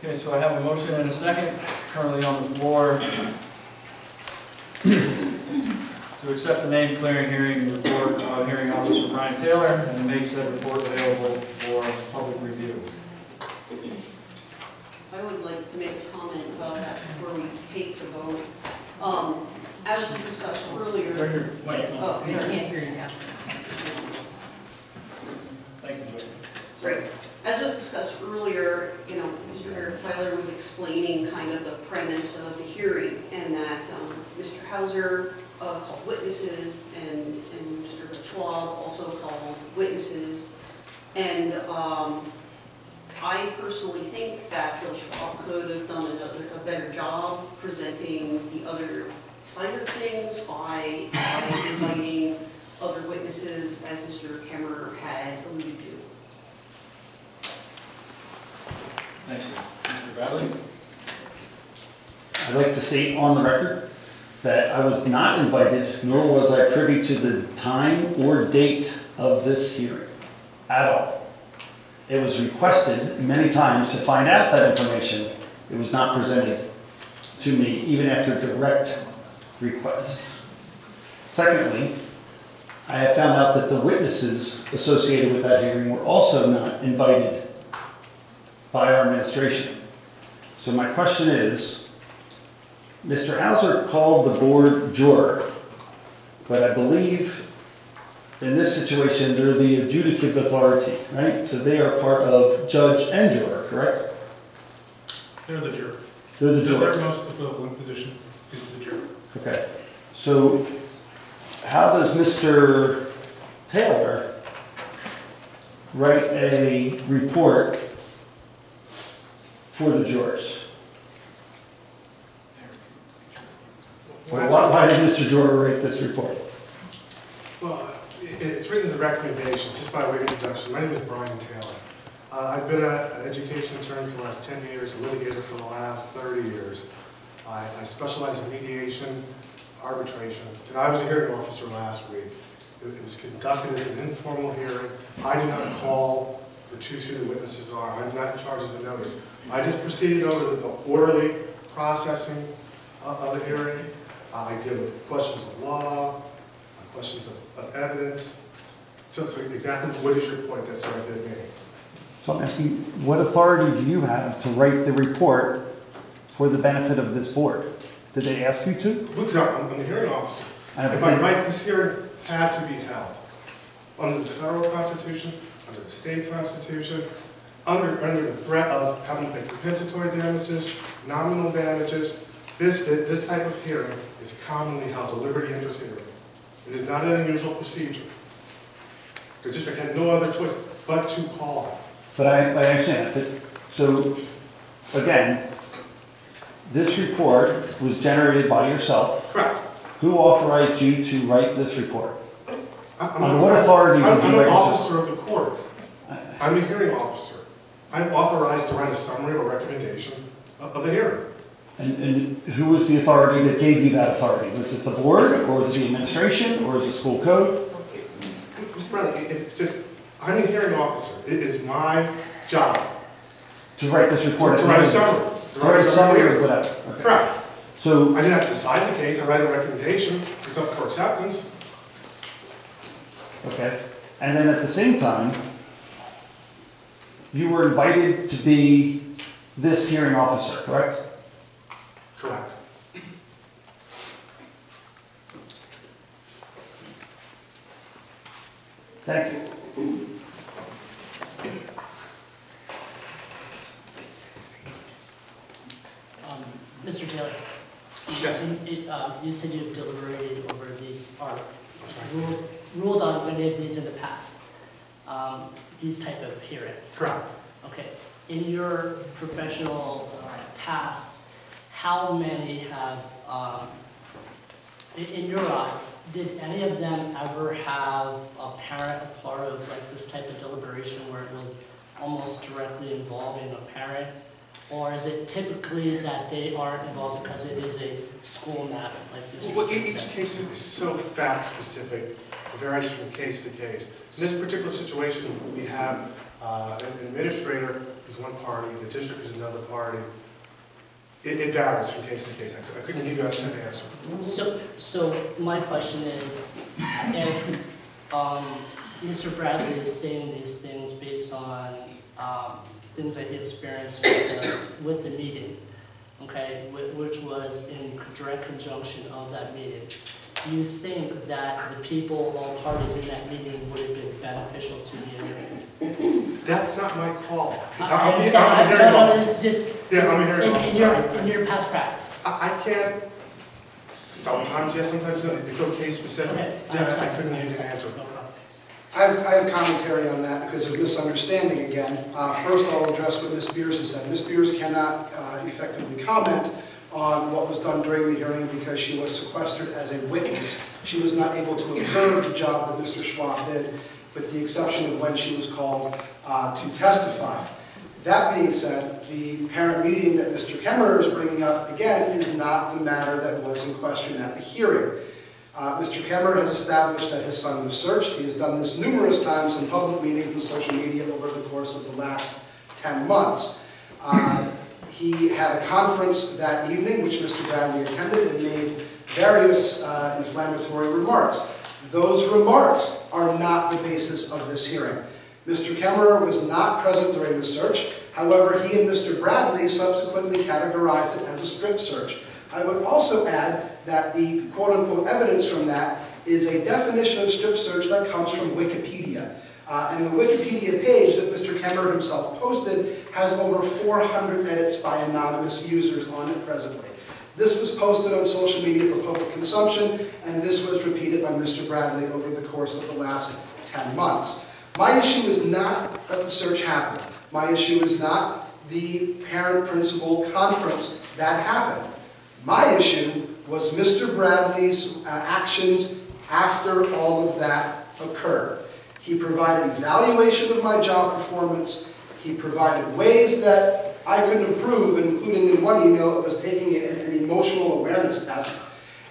Okay, so I have a motion and a second currently on the floor to accept the name clearing hearing report of hearing officer Brian Taylor and make said report available for public review. I would like to make a comment about that before we take the vote. As was discussed earlier. Wait. Oh, We sorry. can't hear you now. Thank you, Joe. Great. As was discussed earlier, Mr. Eric Filer was explaining kind of the premise of the hearing, and that Mr. Hauser called witnesses, and Mr. Schwab also called witnesses. And I personally think that Bill Schwab could have done a better job presenting the other side of things by inviting other witnesses, as Mr. Kemmer had alluded to. Thank you. Mr. Bradley? I'd like to state on the record that I was not invited, nor was I privy to the time or date of this hearing at all. It was requested many times to find out that information. It was not presented to me, even after direct request. Secondly, I have found out that the witnesses associated with that hearing were also not invited by our administration. So my question is, Mr. Hauser called the board juror, but I believe in this situation they're the adjudicative authority, right? So they are part of judge and juror, correct? They're the juror. They're the juror. Their most equivalent position is the juror. Okay. So how does Mr. Taylor write a report for the jurors? Why did Mr. Joyer write this report? Well, it's written as a recommendation, just by way of introduction. My name is Brian Taylor. I've been an education attorney for the last 10 years, a litigator for the last 30 years. I specialize in mediation, arbitration, and I was a hearing officer last week. It was conducted as an informal hearing. I do not call or choose who the witnesses are. I'm not in charge of the notice. I just proceeded over the orderly processing of the hearing. I deal with questions of law, questions of evidence. So exactly what is your point that's right there, me? So I'm asking, what authority do you have to write the report for the benefit of this board? Did they ask you to? Look, I'm the hearing officer. If I write this hearing had to be held under the federal constitution, under the state constitution, under the threat of having to pay compensatory damages, nominal damages. This type of hearing is commonly held, a liberty interest hearing. It is not an unusual procedure. The district had no other choice but to call them. But I understand that. So, again, this report was generated by yourself. Correct. Who authorized you to write this report? On what authority did you write this? I'm an officer of the court. I'm a hearing officer. I'm authorized to write a summary or recommendation of the hearing. And who was the authority that gave you that authority? Was it the board, or was it the administration, or was it school code? Mr. Bradley, it's just, I'm a hearing officer. It is my job. To write this report? To write a summary. To write a summary of whatever? Okay. Correct. So, I didn't have to decide the case. I write a recommendation. It's up for acceptance. okay. And then at the same time, you were invited to be this hearing officer, correct? Correct. Thank you. Mr. Taylor? Yes. You said you deliberated over these, or ruled on many of these in the past, these type of hearings? Correct. Okay. In your professional past, how many have, in your eyes, did any of them ever have a parent a part of like this type of deliberation where it was almost directly involving a parent? Or is it typically that they aren't involved because it is a school matter like this? Well, each case is so fact-specific. It varies from case to case. In this particular situation, we have an administrator is one party, the district is another party. It varies from case to case. I couldn't give you a simple answer. So my question is, if Mr. Bradley is saying these things based on things that he experienced with the meeting, okay, which was in direct conjunction of that meeting, do you think that the people, all parties in that meeting would have been beneficial to the interview? That's not my call. I'm hearing officer. In your past practice. I can't, sometimes yes, sometimes no. It's okay specific. Okay. Yes, I couldn't give you an answer. I have commentary on that because of misunderstanding again. First, I'll address what Ms. Beers has said. Ms. Beers cannot effectively comment on what was done during the hearing because she was sequestered as a witness. She was not able to observe the job that Mr. Schwab did, with the exception of when she was called to testify. That being said, the parent meeting that Mr. Kemmerer is bringing up, again, is not the matter that was in question at the hearing. Mr. Kemmerer has established that his son was searched. He has done this numerous times in public meetings and social media over the course of the last 10 months. He had a conference that evening, which Mr. Bradley attended, and made various inflammatory remarks. Those remarks are not the basis of this hearing. Mr. Kemmerer was not present during the search. However, he and Mr. Bradley subsequently categorized it as a strip search. I would also add that the quote-unquote evidence from that is a definition of strip search that comes from Wikipedia. And the Wikipedia page that Mr. Kemmerer himself posted has over 400 edits by anonymous users on it presently. This was posted on social media for public consumption, and this was repeated by Mr. Bradley over the course of the last 10 months. My issue is not that the search happened. My issue is not the parent-principal conference that happened. My issue was Mr. Bradley's actions after all of that occurred. He provided evaluation of my job performance. He provided ways that I could improve, including in one email it was taking an emotional awareness test.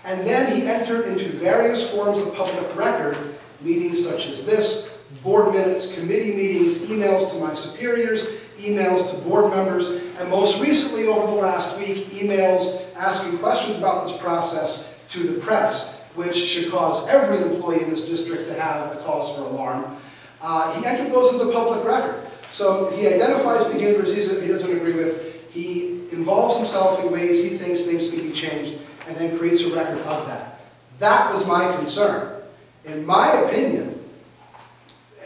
And then he entered into various forms of public record, meetings such as this, board minutes, committee meetings, emails to my superiors, emails to board members, and most recently over the last week, emails asking questions about this process to the press, which should cause every employee in this district to have a cause for alarm. He entered those into public record. So he identifies behaviors he doesn't agree with. He involves himself in ways he thinks things can be changed, and then creates a record of that. That was my concern. In my opinion,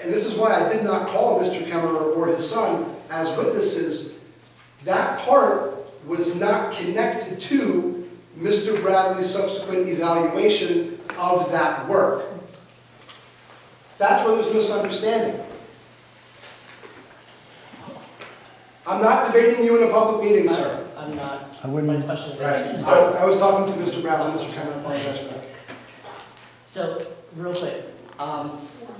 and this is why I did not call Mr. Kemmerer or his son as witnesses, that part was not connected to Mr. Bradley's subsequent evaluation of that work. That's where there's misunderstanding. I'm not debating you in a public meeting, sir. I'm not. I wouldn't. My question is. Right. I was talking to Mr. Bradley, Mr. Kemmerer, apologize for that. So, real quick,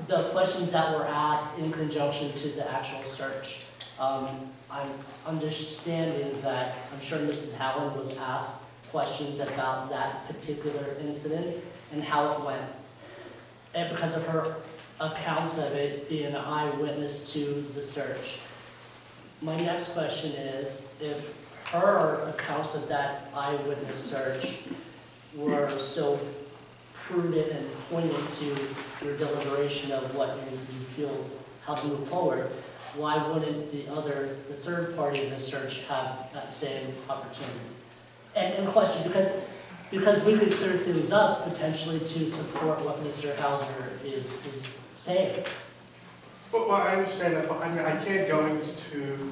the questions that were asked in conjunction to the actual search, I'm understanding that, I'm sure Mrs. Howland was asked questions about that particular incident and how it went. And because of her accounts of it being an eyewitness to the search. My next question is, if her accounts of that eyewitness search were so prudent and pointed to your deliberation of what you feel, how to move forward, why wouldn't the third party in the search have that same opportunity? And question, because we could clear things up potentially to support what Mr. Hauser is saying. Well, I understand that, but I mean, I can't go into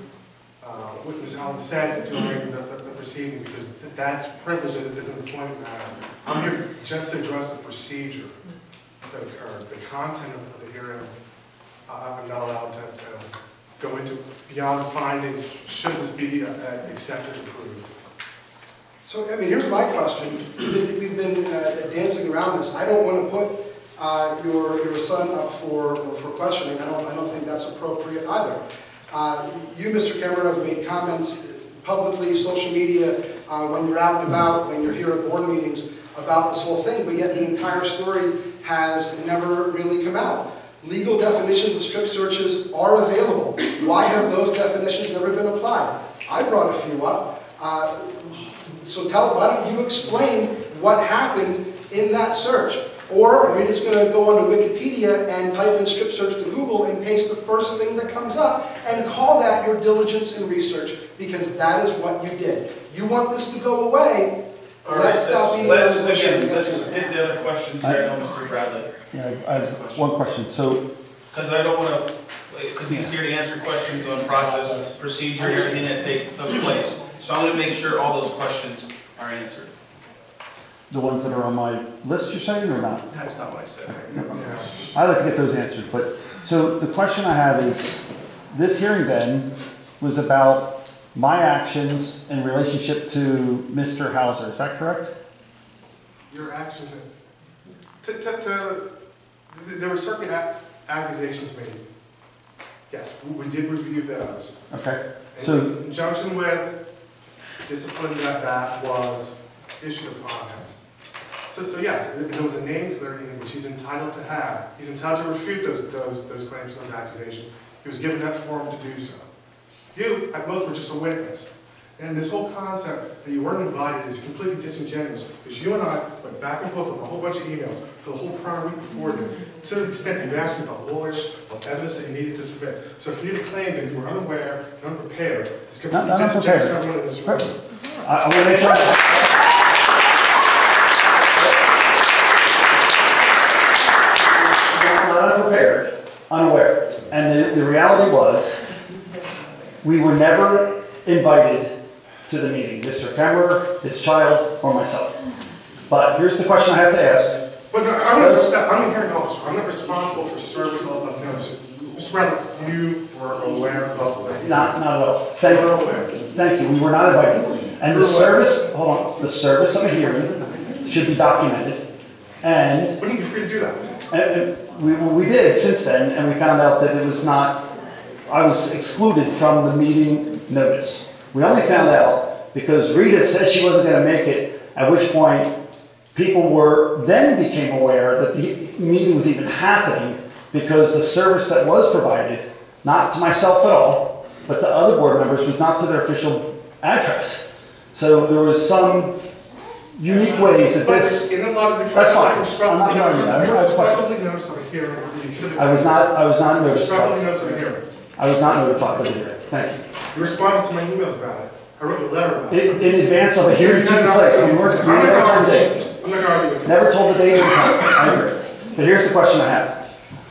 what Ms. Howland said during the proceeding, because that's privilege that isn't the point matter. I'm here just to address the procedure that occurred, the content of the hearing. I'm not allowed to go into beyond findings. Should this be accepted and approved? So, I mean, here's my question. We've been dancing around this. I don't want to put your son up for questioning. I don't think that's appropriate either. You, Mr. Kemmerer, have made comments publicly, social media, when you're out and about, when you're here at board meetings about this whole thing, but yet the entire story has never really come out. Legal definitions of strip searches are available. Why have those definitions never been applied? I brought a few up. So why don't you explain what happened in that search? Or are we just going to go onto Wikipedia and type in strip search to Google and paste the first thing that comes up and call that your diligence and research, because that is what you did. You want this to go away. All right, let's hit the other questions here, Mr. Bradley. Yeah, I have one question. So, because I don't want to, because he's here to answer questions on process, procedure, everything that took place. So I'm going to make sure all those questions are answered. the ones that are on my list, you're saying, or not? That's not what I said. I'd like to get those answered, but, so the question I have is, this hearing then was about my actions in relationship to Mr. Hauser, is that correct? Your actions, there were certain accusations made. Yes, we did review those. Okay. So, in conjunction with discipline that was issued upon him. So yes, there was a name clearing which he's entitled to have. He's entitled to refute those claims, those accusations. He was given that form to do so. You, at most, were just a witness. And this whole concept that you weren't invited is completely disingenuous, because you and I went back and forth with a whole bunch of emails for the whole prior week before then, to the extent that you asked me about lawyers, about evidence that you needed to submit. So for you to claim that you were unaware and unprepared, it's completely disingenuous to everyone in this room. I want to make sure. I'm not unprepared, unaware. And the reality was, we were never invited to the meeting, Mr. Kemmerer, his child, or myself. But here's the question I have to ask. But no, I'm a hearing officer. I'm not responsible for service of notice. Mr. Bradley, you were aware of that. Not at all. Thank you. We were not invited. And the service, hold on, the service of a hearing should be documented. And When are you free to do that? we did since then, and we found out that it was not, I was excluded from the meeting notice. We only found out because Rita said she wasn't going to make it, at which point people then became aware that the meeting was even happening because the service that was provided, not to myself at all, but to other board members, was not to their official address. So there was some unique ways that this. In the laws, that's fine. I'm not going to that. I was not notified. I was not notified of the hearing. Thank you. You responded to my emails about it. I wrote you a letter about it. In advance of a hearing taking place. I'm not going to argue with you. Never told the date or the time. I agree. But here's the question I have.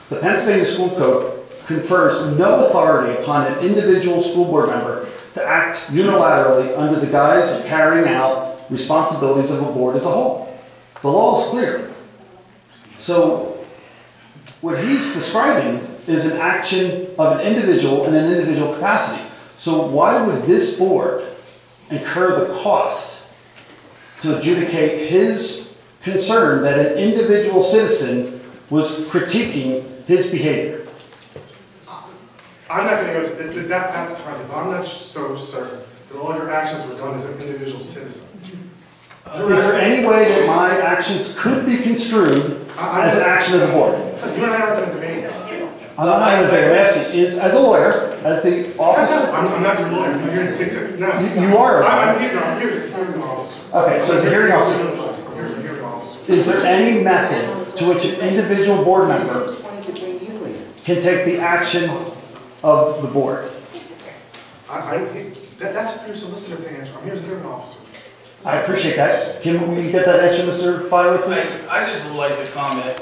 The Pennsylvania School Code confers no authority upon an individual school board member to act unilaterally under the guise of carrying out responsibilities of a board as a whole. The law is clear. So what he's describing is an action of an individual in an individual capacity. So why would this board incur the cost to adjudicate his concern that an individual citizen was critiquing his behavior? I'm not going to go to that. That's kind of. I'm not so certain that all your actions were done as an individual citizen. Is there any way that my actions could be construed as an action of the board? You and I are going to debate. I'm not going to debate. I'm asking, as a lawyer, as the officer. I'm not your lawyer. I'm here to dictate. No. You are. I'm here as a hearing officer. Okay, so as a hearing officer. I'm here as a hearing officer. Is there any method to which an individual board member can take the action of the board? That's for your solicitor to answer. I'm here as a hearing officer. I appreciate that. Can we get that answer, Mr. Filer, please? I just would like to comment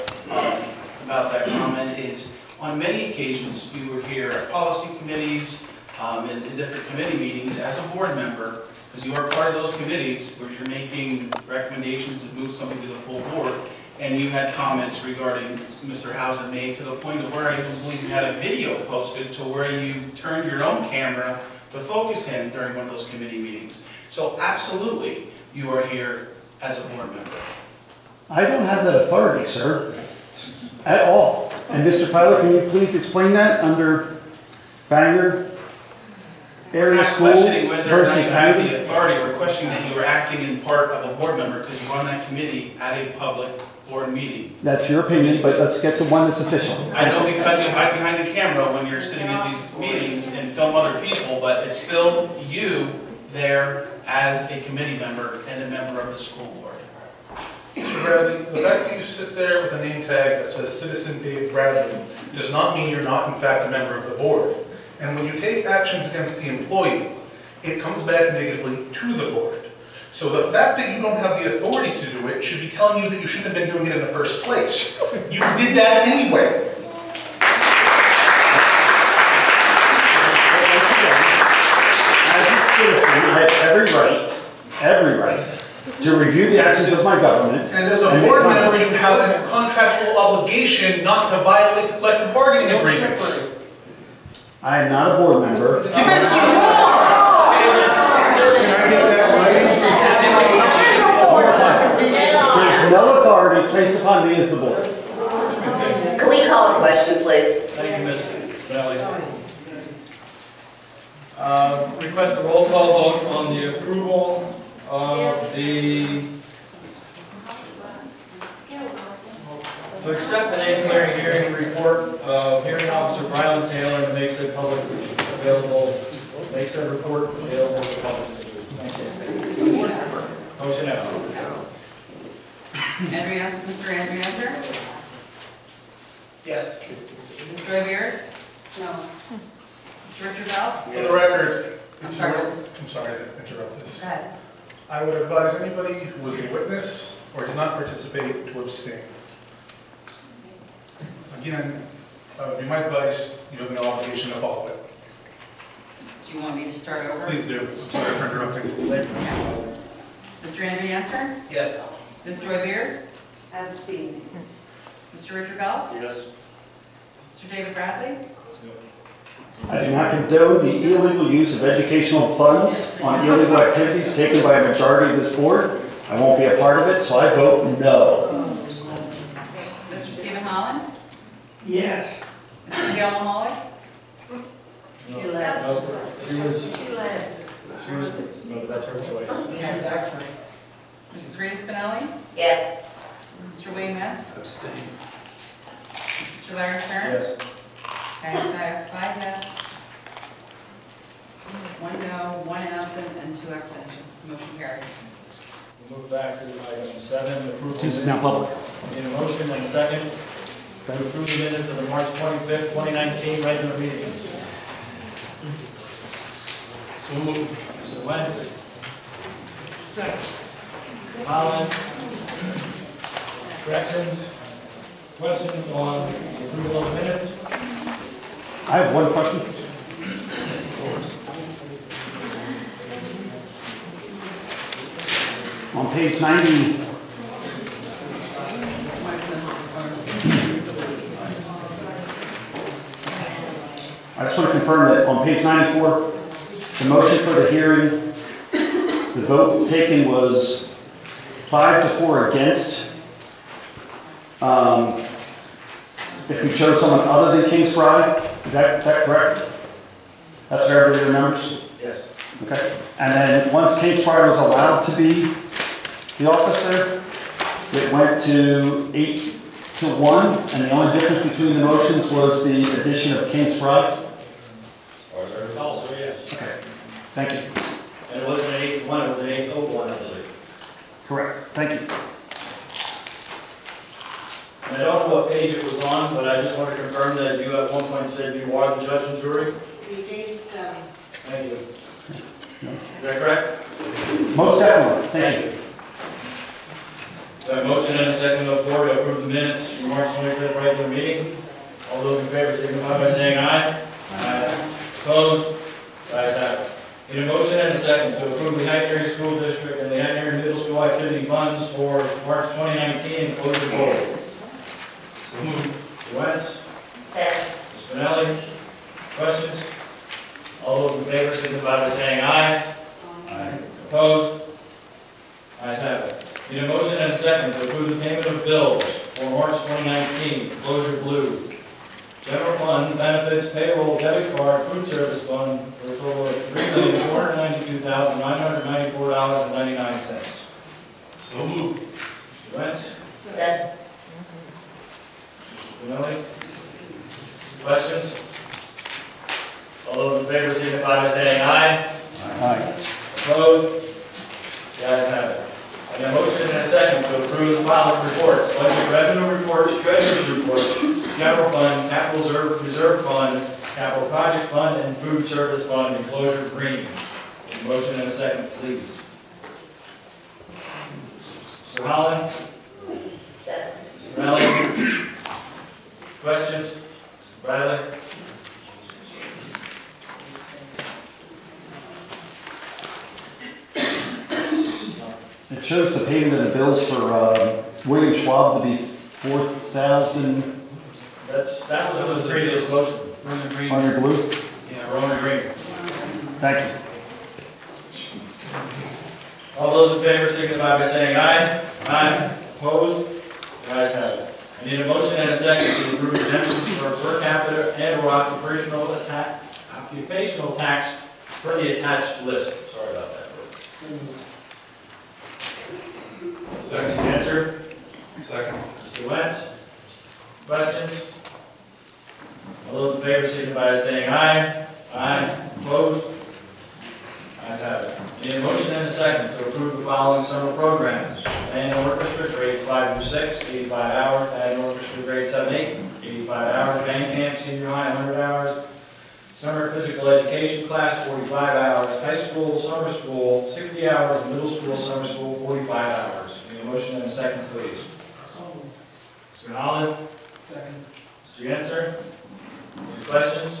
about that comment is, on many occasions, you were here at policy committees, in different committee meetings as a board member, because you are part of those committees where you're making recommendations to move something to the full board, and you had comments regarding Mr. Hauser made to the point of where I even believe you had a video posted to where you turned your own camera to focus him during one of those committee meetings. So absolutely, you are here as a board member. I don't have that authority, sir, at all. And Mr. Filer, can you please explain that under Bangor Area School versus questioning whether or not you have Bangor? the authority. We're questioning that you were acting in part of a board member because you were on that committee at a public board meeting. That's your opinion, but let's get to one that's official. I know because you hide behind the camera when you're sitting at these meetings and film other people, but it's still you there as a committee member and a member of the school board. Mr. Bradley, the fact that you sit there with a name tag that says Citizen Dave Bradley does not mean you're not in fact a member of the board. And when you take actions against the employee, it comes back negatively to the board. So the fact that you don't have the authority to do it should be telling you that you shouldn't have been doing it in the first place. You did that anyway. As a citizen, I have every right to review the actions of my government. And as a board member, you have a contractual obligation not to violate the collective bargaining agreements. I am not a board member. Yes, you are! There's no authority placed upon me as the board. Can we call a question, please? Thank you, Ms. Valley. Request a roll call vote on the approval of to accept the Nathan hearing report of hearing officer Brian Taylor and makes it public available, makes that report available to the public. Thank you. Motion out. Mr. Andreaser? Yes. Mr. Ramirez? No. Mr. Richard Belt? For the record, I'm sorry. I'm sorry to interrupt this. Go ahead. I would advise anybody who was a witness or did not participate to abstain. Again, be my advice, you have no obligation to follow it. Do you want me to start over? Please do. I'm sorry for interrupting. Mr. Andreaser? Yes. Ms. Joy Beers? Abstain. Mr. Richard Belt? Yes. Mr. David Bradley? I do not condone the illegal use of educational funds on illegal activities taken by a majority of this board, I won't be a part of it, so I vote no. Mr. Stephen Holland? Yes. Mr. Gil Mahalik? No, no, but that's her choice. Mrs. Rita Spinelli? Yes. Mr. Wayne Metz? Abstain. Mr. Larry Stern? Yes. Okay, so I have 5 yes, 1 no, 1 absent, and 2 abstentions. Motion carried. We'll move back to item 7, approval. This is now public. Need a motion and a second to approve the minutes of the March 25th, 2019 regular meetings. So moved. Mr. Wentz, Second. Holland. Corrections, questions on the approval of the minutes? I have one question. On page 90, I just want to confirm that on page 94, the motion for the hearing, the vote taken was 5 to 4 against. If we chose someone other than Kings Bride, is that correct? That's what everybody remembers? Yes. Okay. And then once Kings Bride was allowed to be the officer, it went to 8 to 1, and the only difference between the motions was the addition of Kings Bride? As far as I recall, so yes. Okay. Thank you. And it wasn't an 8 to 1, it was an 8 over 1, I believe. Correct. Thank you. And I don't know what page it was on, but I just want to confirm that you at one point said you are the judge and jury. We gave 7. Thank you. Is that correct? Most definitely. Thank you. So a motion and a second on the floor to approve the minutes from March 25th regular meeting. All those in favor signify by saying aye. Aye. Opposed? Ayes have it. Need a motion and a second to approve the Hatton Area School District and the Hatton Area Middle School activity funds for March 2019 and close the vote. So moved. Mr. Wentz? Second. Ms. Spinelli? Questions? All those in favor signify by saying aye. Aye. Opposed? Ayes have it. Need a motion and a second to approve the payment of bills for March 2019, Closure Blue. General fund, benefits, payroll, debit card, food service fund for a total of $3,492,994.99. So moved. Mr. Wentz? Second. Spinelli? Questions? All those in favor signify by saying aye. Aye. Opposed? The ayes have it. And a motion and a second to approve the following reports: budget revenue reports, treasurer's reports, general fund, capital reserve fund, capital project fund, and food service fund, enclosure green. A motion and a second, please. Mr. Holland? Second. Mr. Melly? Questions? Mr. Bradley? It shows the payment of the bills for William Schwab to be $4,000 That was in the previous motion. Roman Green. under blue. Yeah, Roman Green. Thank you. All those in favor signify by saying aye. Aye. Opposed? The ayes have it. I need a motion and a second to approve exemptions for per capita and or occupational tax per the attached list. Sorry about that. Second answer. Second. Mr. Wentz? Questions? All those in favor signify by saying aye. Aye. Opposed? Ayes have it. Need a motion and a second to approve the following summer programs. Band orchestra, grades 5 through 6, 85 hours. Band orchestra, grades 7 8, 85 hours. Band camp, senior high, 100 hours. Summer physical education class, 45 hours. High school, summer school, 60 hours. Middle school, summer school, 45 hours. Need a motion and a second, please. Mr. Holland? Second. Mr. Yancer? Any questions?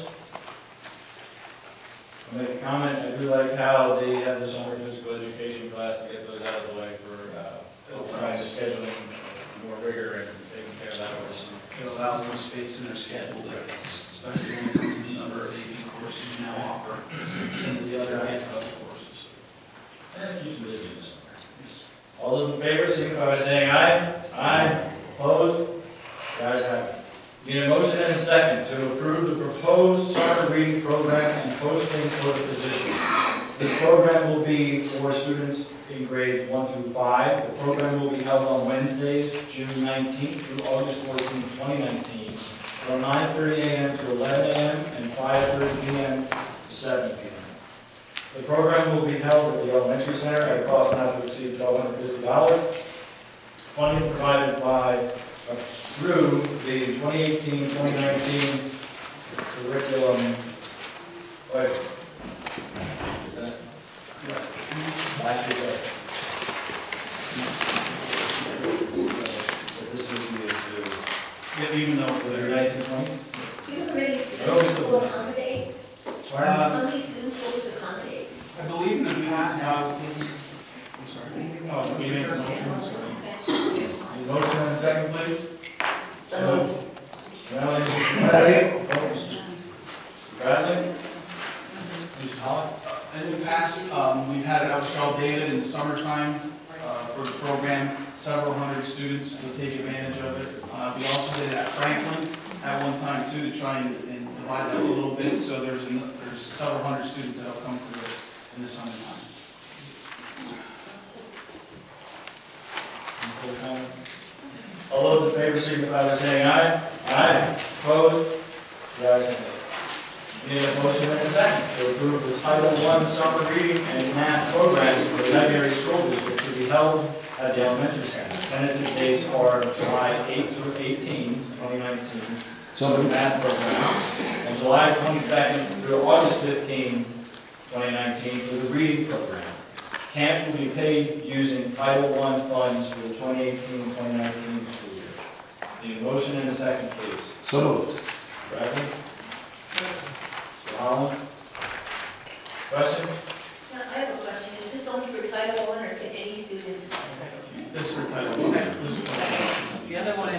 I'll make a comment. I do like how they have the summer physical education class to get those out of the way for trying to scheduling more rigor and taking care of that over summer. It allows them space in their schedule, especially when it comes to the number of AP courses you now offer, some of the other advanced level courses. And it keeps them busy this summer. All those in favor, signify by saying aye. Aye. Opposed? The ayes have it. Need a motion and a second to approve the proposed summer reading program and posting for the position. This program will be for students in grades 1 through 5. The program will be held on Wednesdays, June 19th through August 14th, 2019, from 9:30 a.m. to 11 a.m. and 5:30 p.m. to 7 p.m. The program will be held at the elementary center at a cost not to exceed $1,250. Funding provided through the 2018-2019 curriculum. Wait. Is that? Last year. This is the, Yeah, even though it's the 1920? Do you know how many students will accommodate? How many students will this accommodate? I believe in the past, I'm sorry. Oh, we made the motion, sorry. Need a motion and a second, please? So Second. Bradley? Mr. Holland? In the past, we've had it out Charlotte David in the summertime for the program. Several hundred students will take advantage of it. We also did it at Franklin at one time too to try and divide that a little bit. So there's several hundred students that will come through it in the summertime. All those in favor signify by saying aye. Aye. Opposed? The ayes have it. We need a motion and a second to approve the Title I summer reading and math programs for the February school district to be held at the elementary center. Tentative dates are July 8 through 18, 2019, for the math program, and July 22nd through August 15, 2019, for the reading program. Camps will be paid using Title I funds for the 2018-2019 school year. Need a motion and a second, please. So moved. Bradley? Mr. Holland? Question? Now, I have a question. Is this only for Title I or can any students attend Title I? This is for Title I. This is for Title I. The other one,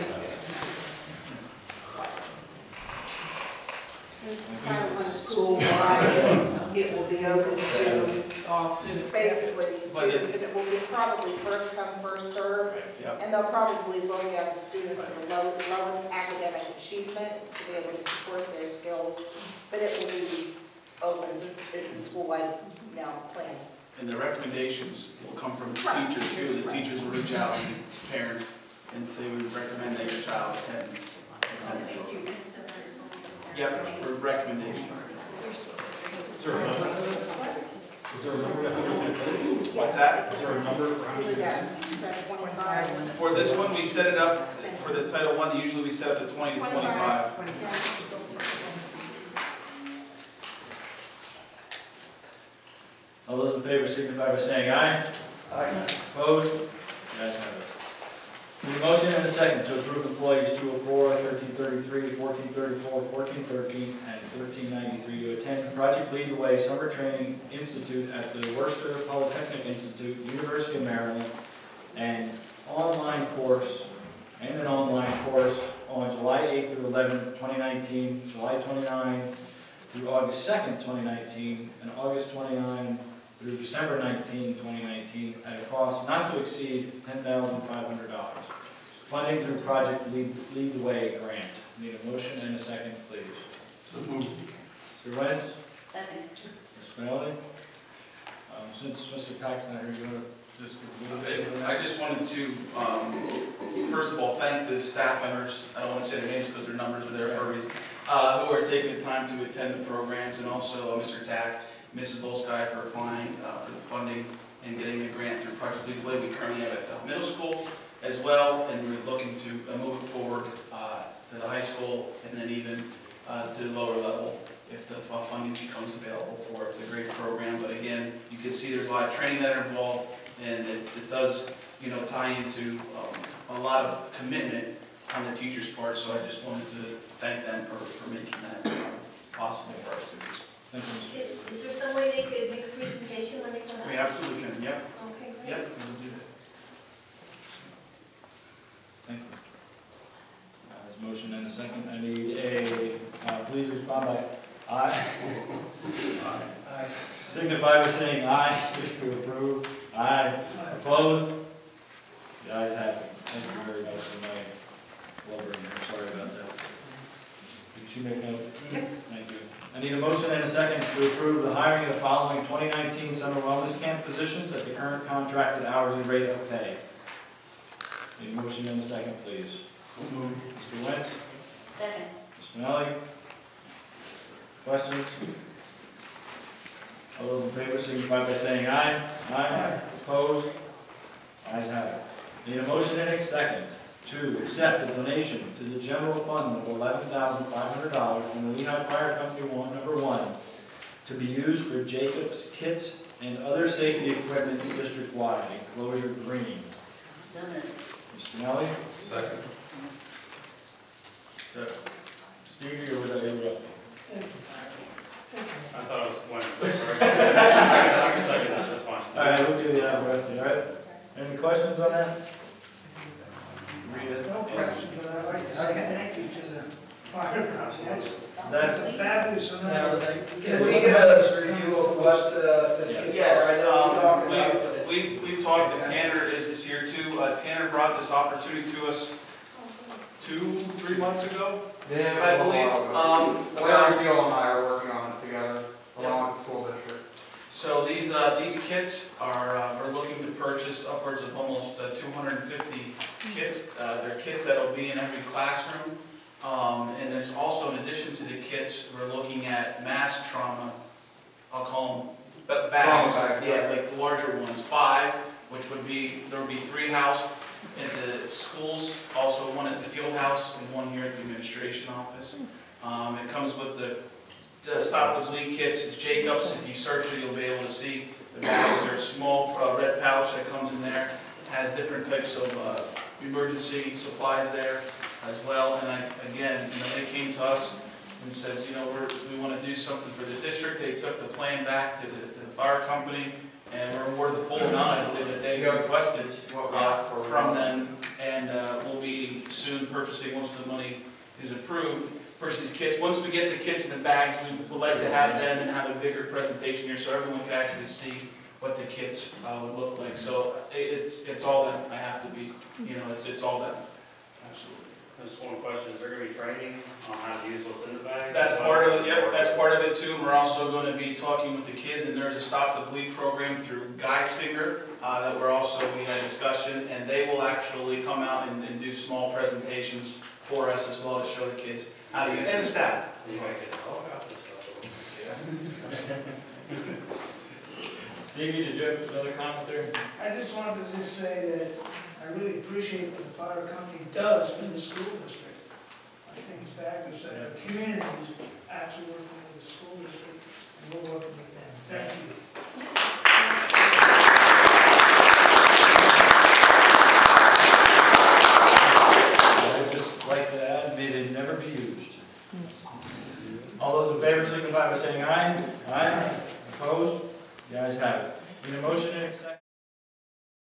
Since Title I is school-wide, it will be open to all students. basically students, and it will be probably first come, first serve. Yep. And they'll probably look at the students with the lowest academic achievement to be able to support their skills. But it will be open since it's a school-wide now plan. And the recommendations will come from the teachers too. The teachers will reach out to parents and say we recommend that your child attend the program. Yep, for recommendations. Is there a number? Is there a number? What's that? Is there a number? For this one, we set it up, for the Title I, usually we set up to 20 to 25. All those in favor signify by saying aye. Aye. Opposed? The ayes have it. Need a motion and a second to approve employees 204, 1333, 1434, 1413, and 1393 to attend Project Lead the Way Summer Training Institute at the Worcester Polytechnic Institute, University of Maryland, and an online course on July 8th through 11th, 2019, July 29th through August 2nd, 2019, and August 29th through December 19, 2019, at a cost not to exceed $10,500. Funding through Project Lead the Way grant. Need a motion and a second, please. So moved. Mr. Wentz? Second. Ms. Spinelli? Since Mr. Tack's not here, you want to just give a little bit? I just wanted to, first of all, thank the staff members, I don't want to say their names because their numbers are there for a reason, who are taking the time to attend the programs, and also Mr. Tack, Mrs. Volsky for applying for the funding and getting the grant through Project Lead the Way. We currently have at the middle school as well, and we're looking to move it forward to the high school and then even to the lower level if the funding becomes available for it. It's a great program, but again, you can see there's a lot of training that are involved, and it does, tie into a lot of commitment on the teacher's part, so I just wanted to thank them for making that possible for our students. Thank you, Mr. Is there some way they could make a presentation when they come out? We absolutely can, yep. Okay, great. Yep, we'll do that. Thank you. There's a motion and a second. I need a, please respond by aye. Aye. Signify by saying aye if you approve. Aye. Opposed? The ayes have it. Thank you very much for my blubbering here. Sorry about that. Did you make note? Yep. Thank you. I need a motion and a second to approve the hiring of the following 2019 summer wellness camp positions at the current contracted hourly rate of pay. Need a motion and a second, please. Mr. Wentz? Second. Ms. Manelli? Questions? All those in favor signify by saying aye. Aye. Opposed? Ayes have it. Need a motion and a second to accept the donation to the general fund of $11,500 from the Lehigh Fire Company Number 1 to be used for Jacob's kits and other safety equipment district-wide, enclosure green. So moved. Mr. Nelly? Second. Stevie, or was that you, Rusty? I thought it was Wednesday. I can second that, that's fine. All right, we'll do the Rusty, all right? Any questions on that? Read it. No question, but I'd like to say thank you to the fire company. That's Fabulous. Can we get a review of what the skits are? I know we talked about it, but it's... We've talked, and Tanner is here too. Tanner brought this opportunity to us 2-3 months ago, Yeah, I believe. Larry Gill and I are working on it together, along with the school district. So these kits are, we're looking to purchase upwards of almost 250 kits. They're kits that will be in every classroom. And there's also, in addition to the kits, we're looking at mass trauma, I'll call them bags. Yeah, like the larger ones, 5, which would be, there would be 3 housed in the schools, also 1 at the field house and 1 here at the administration office. It comes with the Stop the Bleed kits. It's Jacobs. If you search it, you'll be able to see the bags. There's a small red pouch that comes in there. It has different types of emergency supplies there as well. And again, they came to us and says, we want to do something for the district. They took the plan back to the fire company, and we're awarded the full amount, I believe, that they requested from them. And we'll be soon purchasing, once the money is approved, purchase these kits. Once we get the kits in the bags, we would like to have them and have a bigger presentation here so everyone can actually see what the kits would look like. So it's all that I have to be, it's all that. Absolutely. Just one question, is there going to be training on how to use what's in the bag? That's part of it, yep, that's part of it too. And we're also going to be talking with the kids, and there's a Stop the Bleed program through Guy Singer that we had a discussion, and they will actually come out and do small presentations for us as well to show the kids how to use it, and the staff. You might get all about this stuff. Stevie, did you have another comment there? I just wanted to just say that I really appreciate what the fire company does for the school district. I think it's fabulous that the community is actually working with the school district, and we're working with them. Thank you. I'd just like to add, may they never be used. All those in favor signify by saying aye. Aye. Opposed? The ayes have it. Need a motion and a second.